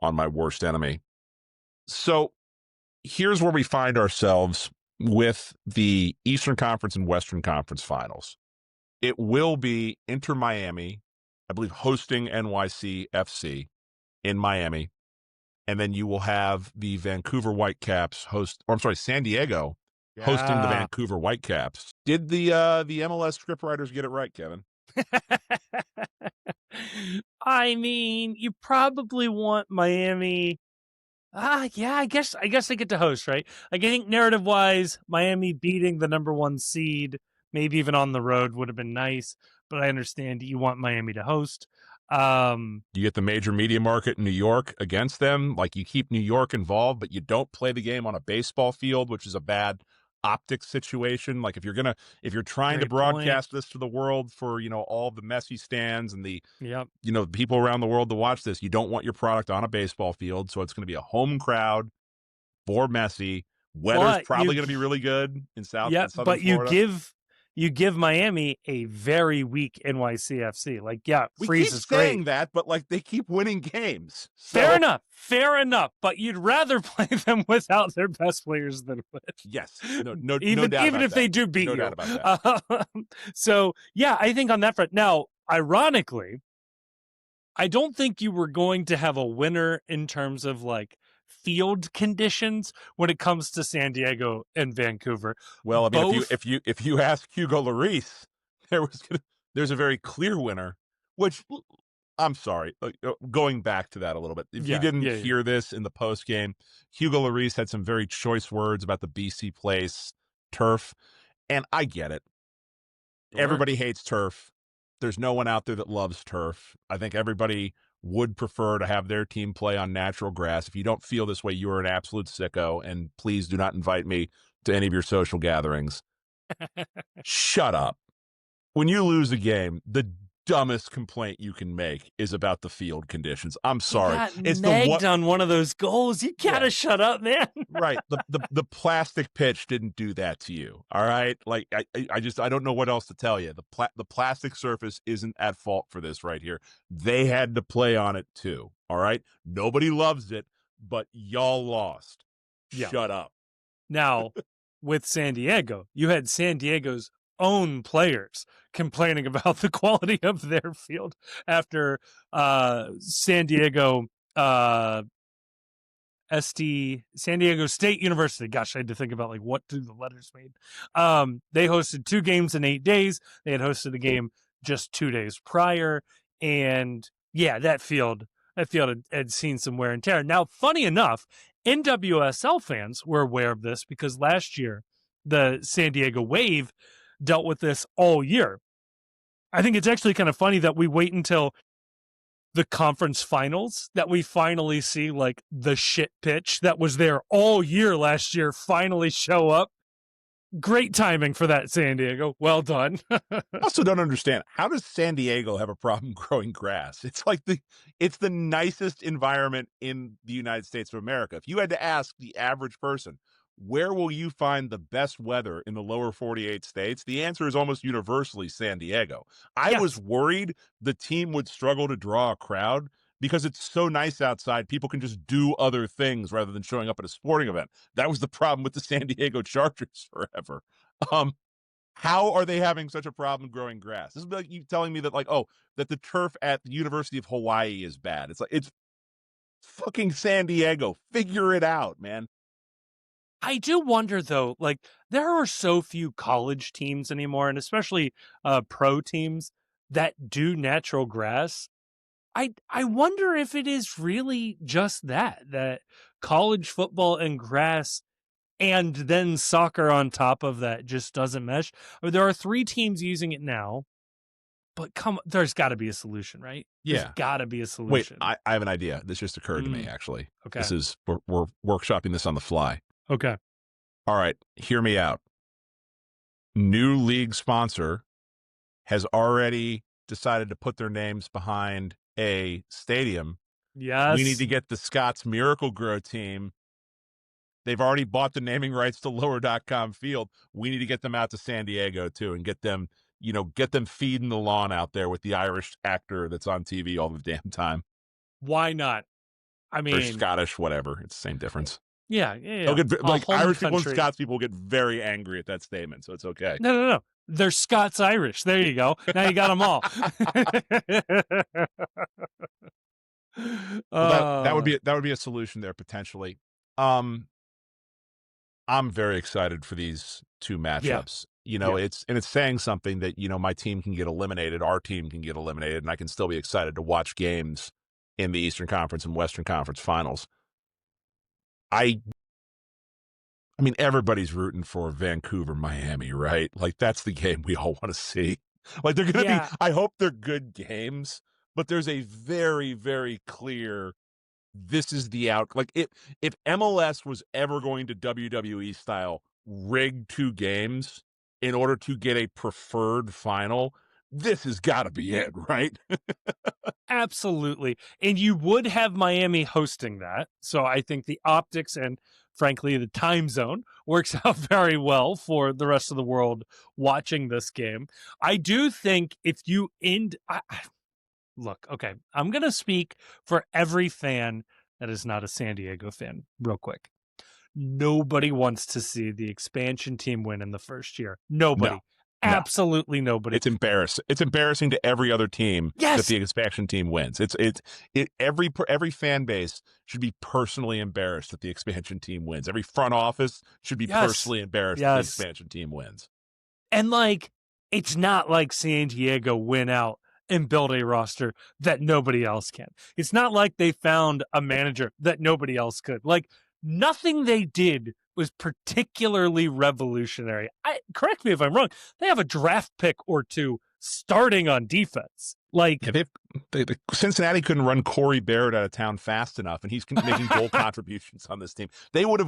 my worst enemy. So here's where we find ourselves with the Eastern Conference and Western Conference finals. It will be Inter Miami, I believe, hosting NYC FC in Miami. And then you will have the Vancouver Whitecaps San Diego hosting the Yeah. Vancouver Whitecaps. Did the MLS scriptwriters get it right, Kevin? I mean, you probably want Miami. Yeah, I guess they get to host, right? Like I think narrative wise, Miami beating the number one seed, maybe even on the road, would have been nice. But I understand you want Miami to host. You get the major media market in New York against them. Like you keep New York involved, but you don't play the game on a baseball field, which is a bad optics situation. Like if you're trying to Great point. broadcast this to the world for, all the Messi stands and the, Yep. people around the world to watch this, you don't want your product on a baseball field. So it's going to be a home crowd for Messi. Weather's But probably going to be really good in yep, southern but you Florida. give Miami a very weak NYCFC. Like, yeah, We Freeze keep is saying great. that, but like they keep winning games. Fair So enough. But you'd rather play them without their best players than with. yes, no even doubt even about if they that. do beat No you. doubt about that. So yeah, I think on that front. Now, ironically, I don't think you were going to have a winner in terms of like field conditions when it comes to San Diego and Vancouver. Well, I mean, Both, if you ask Hugo Lloris, there's a very clear winner. Which I'm sorry, going back to that a little bit. If you didn't yeah. hear this in the post game, Hugo Lloris had some very choice words about the BC Place turf, and I get it. Sure. Everybody hates turf. There's no one out there that loves turf. I think everybody would prefer to have their team play on natural grass. If you don't feel this way, you are an absolute sicko, and please do not invite me to any of your social gatherings. Shut up. When you lose a game, the dumbest complaint you can make is about the field conditions. I'm You sorry. got It's the negged what on one of those goals. You gotta shut up, man. right. The plastic pitch didn't do that to you. All right. Like I don't know what else to tell you. The plastic surface isn't at fault for this right here. They had to play on it too. All right. Nobody loves it, but y'all lost. Yeah. Shut up. Now, with San Diego, you had San Diego's own players complaining about the quality of their field after San Diego San Diego State University. Gosh, I had to think about like what do the letters mean. They hosted 2 games in 8 days. They had hosted a game just 2 days prior, and yeah, that field had seen some wear and tear. Now, funny enough, NWSL fans were aware of this because last year the San Diego Wave dealt with this all year. I think it's actually kind of funny that we wait until the conference finals that we finally see like the shit pitch that was there all year last year finally show up. Great timing for that, San Diego. Well done. I also don't understand, how does San Diego have a problem growing grass? It's the nicest environment in the United States of America. If you had to ask the average person, where will you find the best weather in the lower 48 states? The answer is almost universally San Diego. I was Yes. worried the team would struggle to draw a crowd because it's so nice outside. People can just do other things rather than showing up at a sporting event. That was the problem with the San Diego Chargers forever. Um, how are they having such a problem growing grass? This is like you telling me that that the turf at the University of Hawaii is bad. It's like it's fucking San Diego. Figure it out, man. I do wonder though, like there are so few college teams anymore, and especially pro teams that do natural grass. I wonder if it is really just that college football and grass and then soccer on top of that just doesn't mesh. I mean, there are 3 teams using it now, but there's got to be a solution, right? There's Yeah. got to be a Wait, solution. I have an idea. This just occurred to me, actually. Okay. This is we're workshopping this on the fly. Okay. All right, hear me out. New league sponsor has already decided to put their names behind a stadium Yes. We need to get the Scott's Miracle Grow team. They've already bought the naming rights to lower.com field. We need to get them out to San Diego too and get them, get them feeding the lawn out there with the Irish actor that's on TV all the damn time. Why not? I mean, or Scottish, whatever. It's the same difference. Yeah. They'll get, like Irish people and country. Scots people get very angry at that statement, so it's okay. No. They're Scots-Irish. There you go. Now you got them all. Well, that would be a solution there potentially. I'm very excited for these two matchups. It's saying something that, my team can get eliminated, our team can get eliminated, and I can still be excited to watch games in the Eastern Conference and Western Conference finals. I mean, everybody's rooting for Vancouver, Miami, right? Like, that's the game we all want to see. Like, they're going to be, I hope they're good games, but there's a very, very clear, this is the out. Like, if MLS was ever going to WWE style rig two games in order to get a preferred final, this has got to be it, right? Absolutely. And you would have Miami hosting that. So I think the optics and, frankly, the time zone works out very well for the rest of the world watching this game. I do think if you look, okay, I'm going to speak for every fan that is not a San Diego fan real quick. Nobody wants to see the expansion team win in the first year. Nobody. No. Absolutely nobody. It's embarrassing. It's embarrassing to every other team that the expansion team wins. Every fan base should be personally embarrassed that the expansion team wins. Every front office should be personally embarrassed that the expansion team wins. And it's not like San Diego went out and built a roster that nobody else can. It's not like they found a manager that nobody else could. Nothing they did was particularly revolutionary. Correct me if I'm wrong. They have a draft pick or two starting on defense. Cincinnati couldn't run Corey Barrett out of town fast enough, and he's making goal contributions on this team. They would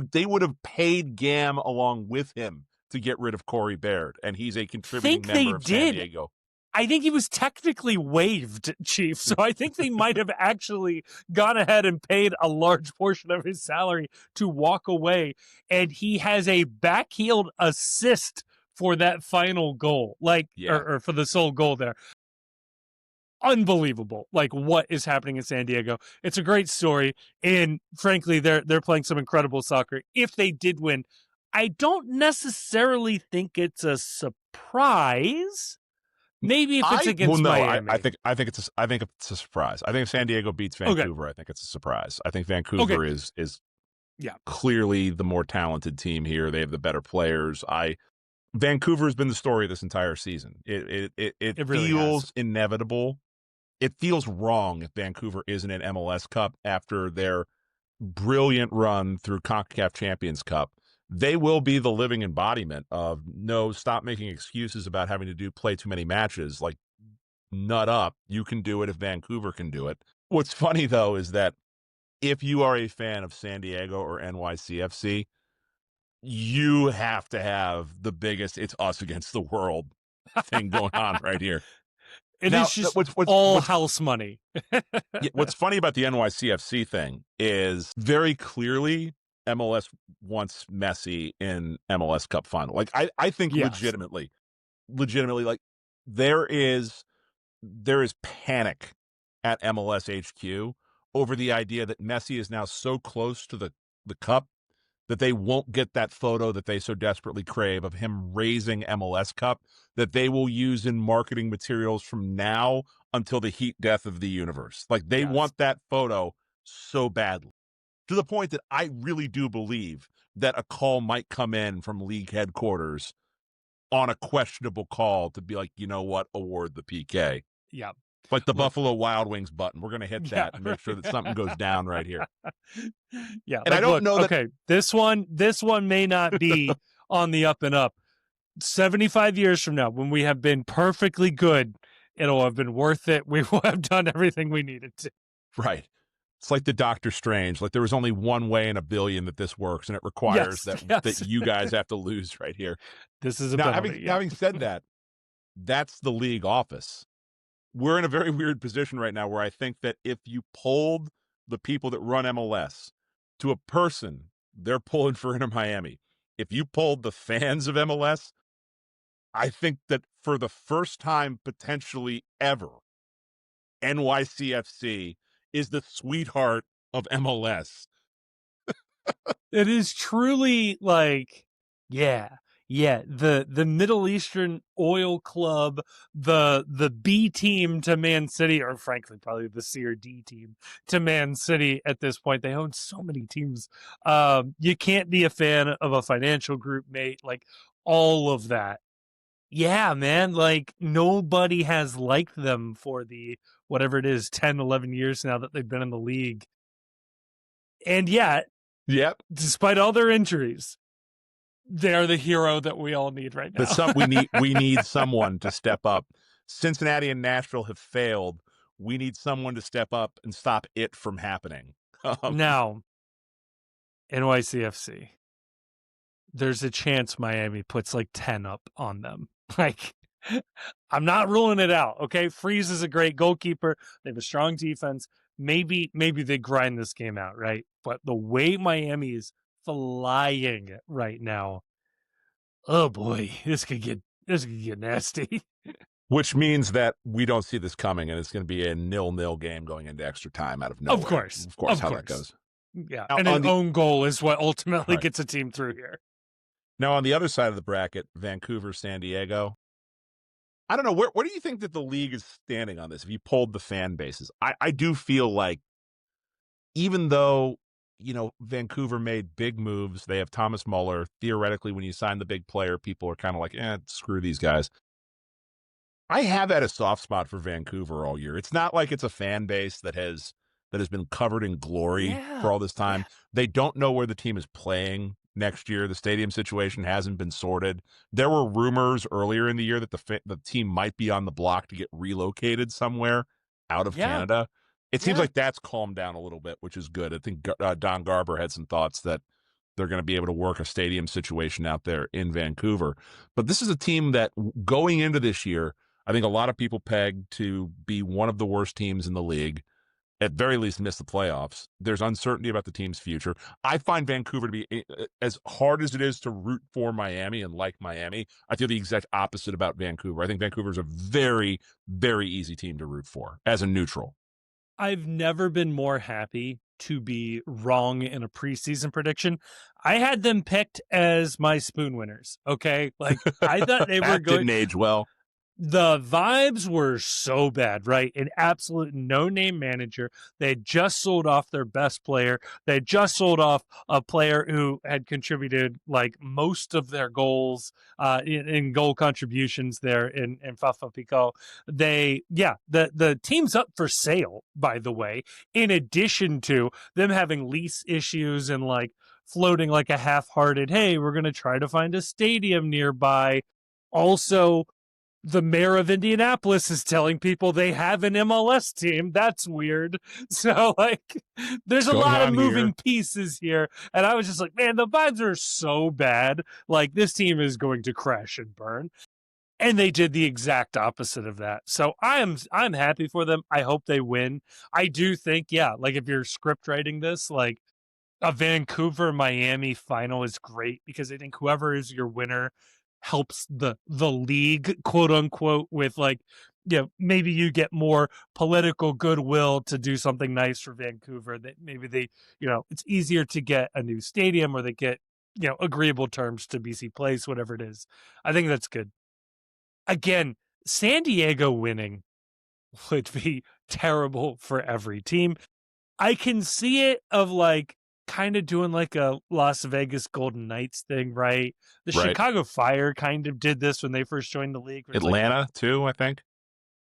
have paid Gam along with him to get rid of Corey Barrett, and he's a contributing member of San Diego. I think he was technically waived, Chief, so I think they might have actually gone ahead and paid a large portion of his salary to walk away, and he has a backheeled assist for that final goal, or for the sole goal there. Unbelievable, what is happening in San Diego. It's a great story, and frankly, they're playing some incredible soccer. If they did win, I don't necessarily think it's a surprise. Maybe if it's against Miami. I think it's a surprise. I think if San Diego beats Vancouver, I think it's a surprise. I think Vancouver is clearly the more talented team here. They have the better players. Vancouver has been the story of this entire season. It really feels inevitable. It feels wrong if Vancouver isn't an MLS Cup after their brilliant run through CONCACAF Champions Cup. They will be the living embodiment of stop making excuses about having to play too many matches. Nut up. You can do it if Vancouver can do it. What's funny, though, is that if you are a fan of San Diego or NYCFC, you have to have the biggest it's us against the world thing going on right here. It's just all house money. What's funny about the NYCFC thing is very clearly MLS wants Messi in MLS Cup final. I think legitimately, there is panic at MLS HQ over the idea that Messi is now so close to the cup that they won't get that photo that they so desperately crave of him raising MLS Cup that they will use in marketing materials from now until the heat death of the universe. They want that photo so badly. To the point that I really do believe that a call might come in from league headquarters on a questionable call to be like, you know what, award the PK. Yeah. Like the Buffalo Wild Wings button. We're going to hit that and make sure that something goes down right here. Yeah. And I don't know that. Okay, this one may not be on the up and up. 75 years from now, when we have been perfectly good, it'll have been worth it. We will have done everything we needed to. Right. It's like the Doctor Strange. There was only one way in a billion that this works, and it requires that you guys have to lose right here. This is a penalty. Having said that, that's the league office. We're in a very weird position right now where I think that if you polled the people that run MLS to a person they're pulling for Inter Miami. If you polled the fans of MLS, I think that for the first time potentially ever, NYCFC is the sweetheart of MLS. It is truly like, yeah, the Middle Eastern oil club, the B team to Man City, or frankly probably the C or D team to Man City at this point. They own so many teams. You can't be a fan of a financial group, mate. Like all of that. Yeah, man, like nobody has liked them for the whatever it is 10, 11 years now that they've been in the league. And yet, Yep. despite all their injuries, they're the hero that we all need right now. We need someone to step up. Cincinnati and Nashville have failed. We need someone to step up and stop it from happening. Now, NYCFC, there's a chance Miami puts like 10 up on them. Like, I'm not ruling it out. Okay, Freeze is a great goalkeeper. They have a strong defense. Maybe they grind this game out, right? But the way Miami is flying right now, oh boy, this could get nasty. Which means that we don't see this coming, and it's going to be a 0-0 game going into extra time out of nowhere. Of course, how that goes. Yeah, Now, and an own goal is what ultimately Right. gets a team through here. Now, on the other side of the bracket, Vancouver, San Diego. I don't know. Where do you think that the league is standing on this? If you polled the fan bases, I do feel like even though, Vancouver made big moves, they have Thomas Muller. Theoretically, when you sign the big player, people are kind of like, screw these guys. I have had a soft spot for Vancouver all year. It's not like it's a fan base that has been covered in glory for all this time. Yeah. They don't know where the team is playing next year. The stadium situation hasn't been sorted. There were rumors earlier in the year that the team might be on the block to get relocated somewhere out of Canada. It seems like that's calmed down a little bit, which is good. I think Don Garber had some thoughts that they're going to be able to work a stadium situation out there in Vancouver. But this is a team that going into this year, I think a lot of people pegged to be one of the worst teams in the league, at very least miss the playoffs. There's uncertainty about the team's future. I find Vancouver to be, as hard as it is to root for Miami and like Miami, I feel the exact opposite about Vancouver. I think Vancouver is a very, very easy team to root for as a neutral. I've never been more happy to be wrong in a preseason prediction. I had them picked as my spoon winners. Okay. Like I thought they were good. Didn't age well. The vibes were so bad, right? An absolute no-name manager. They had just sold off their best player. They had just sold off a player who had contributed like most of their goals in goal contributions there in Fafa Pico. The team's up for sale, by the way, in addition to them having lease issues and like floating like a half-hearted, hey, we're going to try to find a stadium nearby. Also, the mayor of Indianapolis is telling people they have an MLS team. That's weird. So, like, there's a lot of moving pieces here. And I was just like, man, the vibes are so bad. Like, this team is going to crash and burn. And they did the exact opposite of that. So I'm happy for them. I hope they win. I do think, like if you're script writing this, like a Vancouver Miami final is great because I think whoever is your winner helps the league, quote unquote, with like, maybe you get more political goodwill to do something nice for Vancouver, that maybe they, it's easier to get a new stadium, or they get, agreeable terms to BC Place, whatever it is. I think that's good. Again, San Diego winning would be terrible for every team. I can see it of like kind of doing like a Las Vegas Golden Knights thing, right? The Chicago Fire kind of did this when they first joined the league. Atlanta too, I think.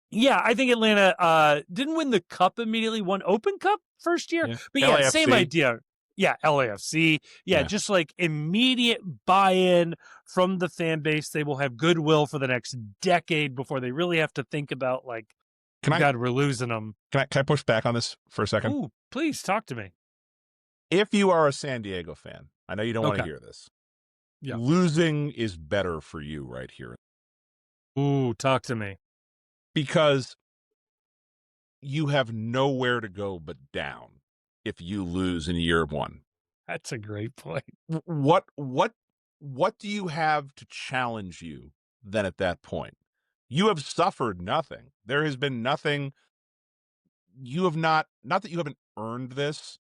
Yeah, I think Atlanta didn't win the cup immediately, won Open Cup first year. But LAFC. Same idea. Yeah, LAFC. Yeah, just like immediate buy-in from the fan base. They will have goodwill for the next decade before they really have to think about like, God, we're losing them. Can I push back on this for a second? Ooh, please talk to me. If you are a San Diego fan, I know you don't want to hear this. Yeah. Losing is better for you right here. Ooh, talk to me. Because you have nowhere to go but down. if you lose in year one. That's a great point. What do you have to challenge you then at that point? You have suffered nothing. There has been nothing. You have not that you haven't earned this,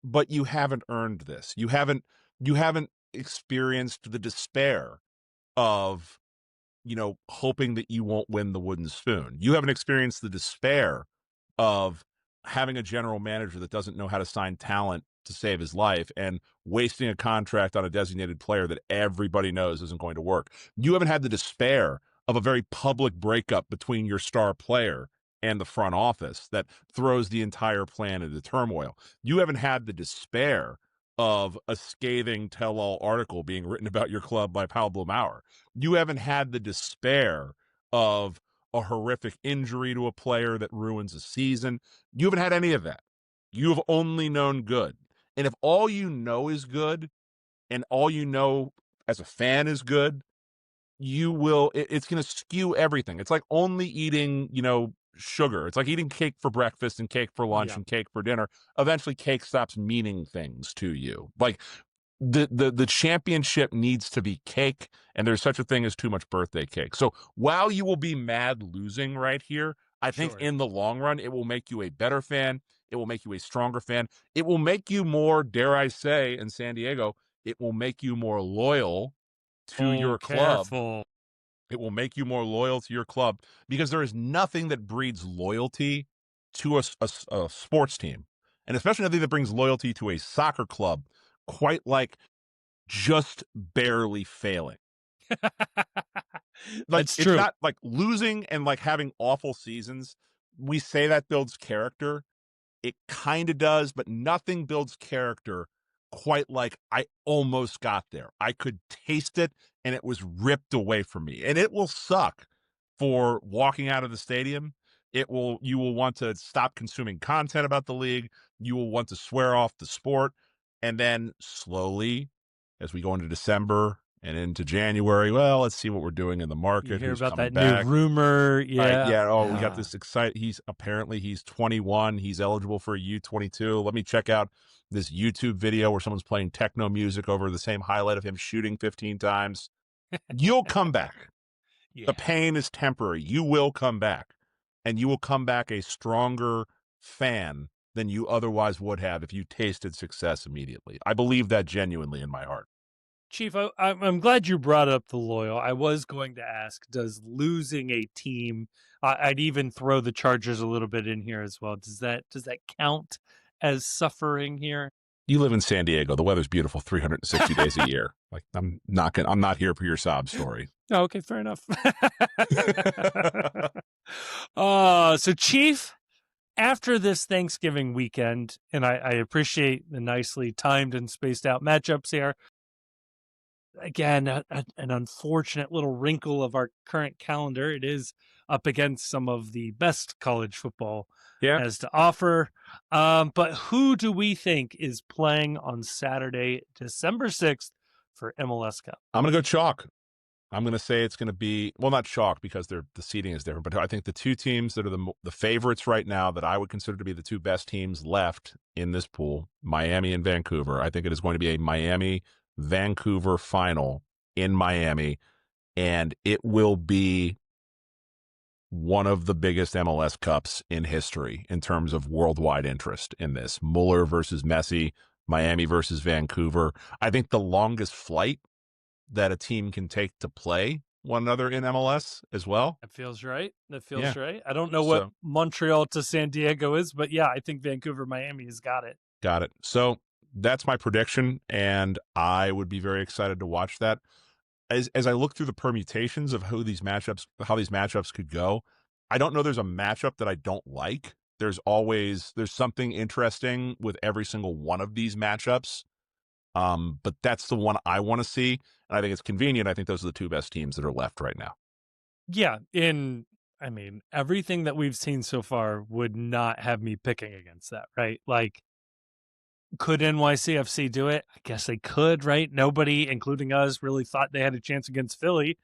but you haven't earned this. You haven't experienced the despair of, hoping that you won't win the wooden spoon. You haven't experienced the despair of having a general manager that doesn't know how to sign talent to save his life and wasting a contract on a designated player that everybody knows isn't going to work. You haven't had the despair of a very public breakup between your star player and the front office that throws the entire plan into turmoil. You haven't had the despair of a scathing tell-all article being written about your club by Pablo Maurer. You haven't had the despair of a horrific injury to a player that ruins a season. You haven't had any of that. You have only known good. And if all you know is good and all you know as a fan is good, it's going to skew everything. It's like only eating, sugar. It's like eating cake for breakfast and cake for lunch and cake for dinner. Eventually cake stops meaning things to you. Like the championship needs to be cake, and there's such a thing as too much birthday cake. So while you will be mad losing right here, I think in the long run, it will make you a better fan. It will make you a stronger fan. It will make you more, dare I say, in San Diego, it will make you more loyal to your club. Careful. It will make you more loyal to your club because there is nothing that breeds loyalty to a sports team, and especially nothing that brings loyalty to a soccer club quite like just barely failing. That's It's true. not like losing and like having awful seasons. We say that builds character. It kind of does, but nothing builds character quite like I almost got there. I could taste it and it was ripped away from me. And it will suck for walking out of the stadium. You will want to stop consuming content about the league. You will want to swear off the sport. And then slowly, as we go into December and into January, well, let's see what we're doing in the market. You hear Who's about coming that back? new rumor? Yeah. Yeah. Oh, we got this exciting. He's 21. He's eligible for a U22. Let me check out this YouTube video where someone's playing techno music over the same highlight of him shooting 15 times. You'll come back. The pain is temporary. You will come back, and you will come back a stronger fan than you otherwise would have if you tasted success immediately. I believe that genuinely in my heart. Chief, I'm glad you brought up the loyal. I was going to ask, does losing a team, I'd even throw the Chargers a little bit in here as well. Does that count as suffering here? You live in San Diego. The weather's beautiful 360 days a year. Like I'm not here for your sob story. Oh, okay, fair enough. So Chief, after this Thanksgiving weekend, and I appreciate the nicely timed and spaced out matchups here. Again, an unfortunate little wrinkle of our current calendar. It is up against some of the best college football has to offer. But who do we think is playing on Saturday, December 6th for MLS Cup? I'm going to go chalk. I'm going to say it's going to be, well, not chalk because the seeding is different, but I think the two teams that are the favorites right now that I would consider to be the two best teams left in this pool, Miami and Vancouver. I think it is going to be a Miami-Vancouver final in Miami, and it will be one of the biggest MLS Cups in history in terms of worldwide interest in this. Mueller versus Messi, Miami versus Vancouver. I think the longest flight that a team can take to play one another in MLS as well. That feels right. Right. I don't know what Montreal to San Diego is, but yeah, I think Vancouver, Miami has got it. Got it. So that's my prediction, and I would be very excited to watch that. As I look through the permutations of how these matchups could go, I don't know there's a matchup that I don't like. There's something interesting with every single one of these matchups. But that's the one I want to see. And I think it's convenient. I think those are the two best teams that are left right now. Yeah. Everything that we've seen so far would not have me picking against that, right? Like, could NYCFC do it? I guess they could, right? Nobody, including us, really thought they had a chance against Philly.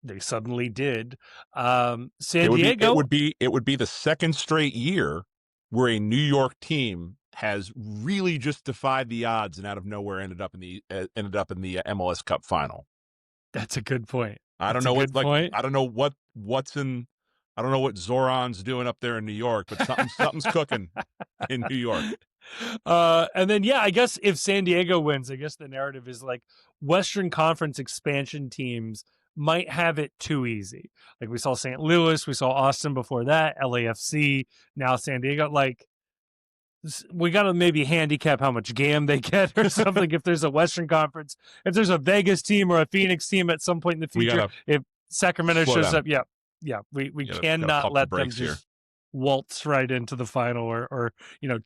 They suddenly did. San Diego. It would be the second straight year where a New York team has really just defied the odds and out of nowhere ended up in the MLS Cup final. That's a good point. I don't That's a know good what point. I don't know what's in I don't know what Zoran's doing up there in New York, but something's cooking in New York. And then I guess if San Diego wins, I guess the narrative is like Western Conference expansion teams might have it too easy. Like we saw St. Louis, we saw Austin before that, LAFC, now San Diego. Like we got to maybe handicap how much GAM they get or something. If there's a Western Conference, if there's a Vegas team or a Phoenix team at some point in the future, if Sacramento shows up, we cannot let them just waltz right into the final or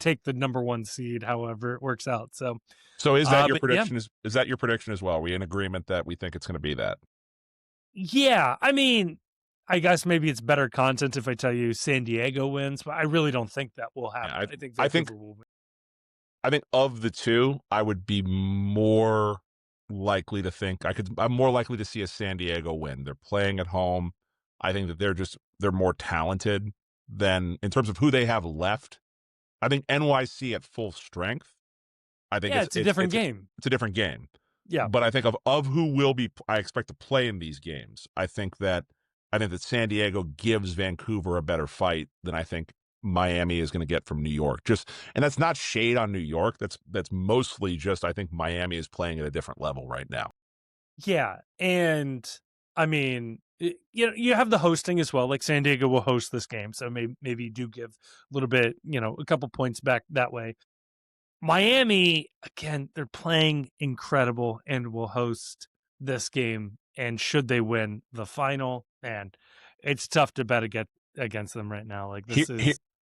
take the number one seed, however it works out. So is that your prediction? Is that your prediction as well? Are we in agreement that we think it's going to be that? Yeah, I mean, I guess maybe it's better content if I tell you San Diego wins, but I really don't think that will happen. Yeah, I think Vancouver will win. I think of the two, I would be more likely to think I'm more likely to see a San Diego win. They're playing at home. I think that they're more talented than in terms of who they have left. I think NYC at full strength. I think it's a different game. It's a different game. Yeah. But I think of who I expect to play in these games. I think that San Diego gives Vancouver a better fight than I think Miami is going to get from New York. And that's not shade on New York. That's mostly just I think Miami is playing at a different level right now. Yeah, and I mean, you have the hosting as well. Like San Diego will host this game, so maybe you do give a little bit, a couple points back that way. Miami, again, they're playing incredible and will host this game. And should they win the final, man, it's tough to bet against them right now. Like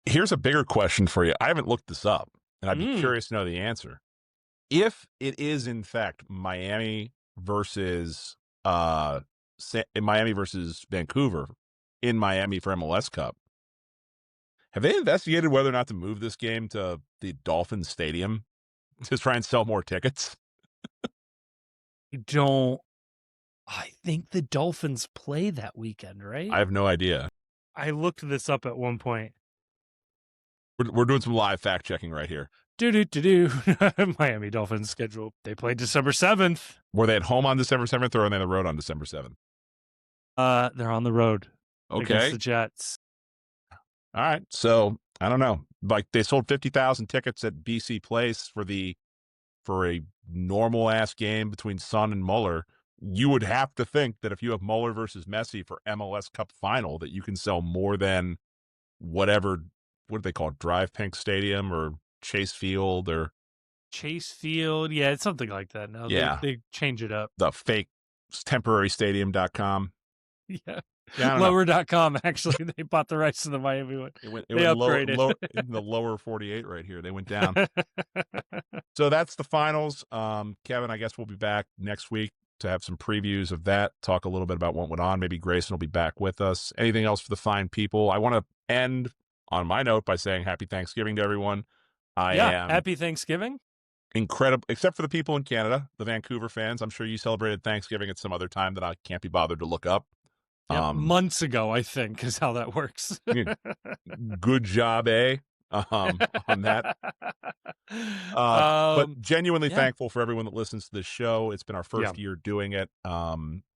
here's a bigger question for you. I haven't looked this up, and I'd be curious to know the answer. If it is in fact Miami versus Vancouver in Miami for MLS Cup, have they investigated whether or not to move this game to the Dolphins Stadium to try and sell more tickets? I think the Dolphins play that weekend, right? I have no idea. I looked this up at one point. We're doing some live fact checking right here. Miami Dolphins schedule. They play December 7th. Were they at home on December 7th or are they on the road on December 7th? They're on the road. Okay. Against the Jets. All right. So I don't know. Like they sold 50,000 tickets at BC Place for a normal ass game between Sun and Muller. You would have to think that if you have Muller versus Messi for MLS Cup final, that you can sell more than whatever, what do they call it? Drive Pink Stadium or Chase Field or Chase Field. Yeah, it's something like that now. Yeah. They change it up. The fake temporarystadium.com. Yeah. Lower.com, actually. They bought the rights to the Miami one. They upgraded. In the lower 48 right here. They went down. So that's the finals. Kevin, I guess we'll be back next week to have some previews of that, talk a little bit about what went on. Maybe Grayson will be back with us. Anything else for the fine people? I want to end on my note by saying happy Thanksgiving to everyone. Happy Thanksgiving. Incredible, except for the people in Canada, the Vancouver fans. I'm sure you celebrated Thanksgiving at some other time that I can't be bothered to look up. Months ago, I think, is how that works. Good job, on that. But genuinely thankful for everyone that listens to this show. It's been our first year doing it.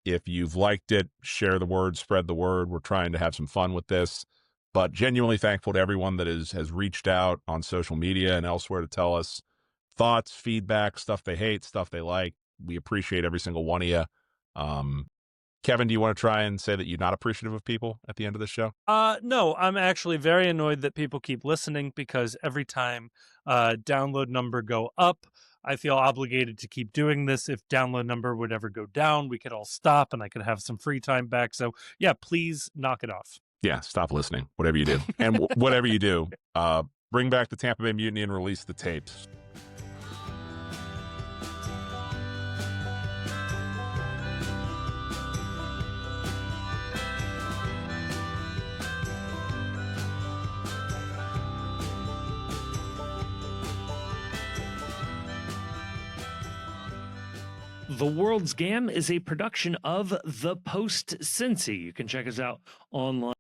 If you've liked it, share the word, spread the word. We're trying to have some fun with this, but genuinely thankful to everyone that has reached out on social media and elsewhere to tell us thoughts, feedback, stuff they hate, stuff they like. We appreciate every single one of you. Kevin, do you want to try and say that you're not appreciative of people at the end of the show? No, I'm actually very annoyed that people keep listening because every time download number go up, I feel obligated to keep doing this. If download number would ever go down, we could all stop and I could have some free time back. So yeah, please knock it off. Yeah, stop listening, whatever you do. And whatever you do, bring back the Tampa Bay Mutiny and release the tapes. The World's Gam is a production of The Post Cincy. You can check us out online.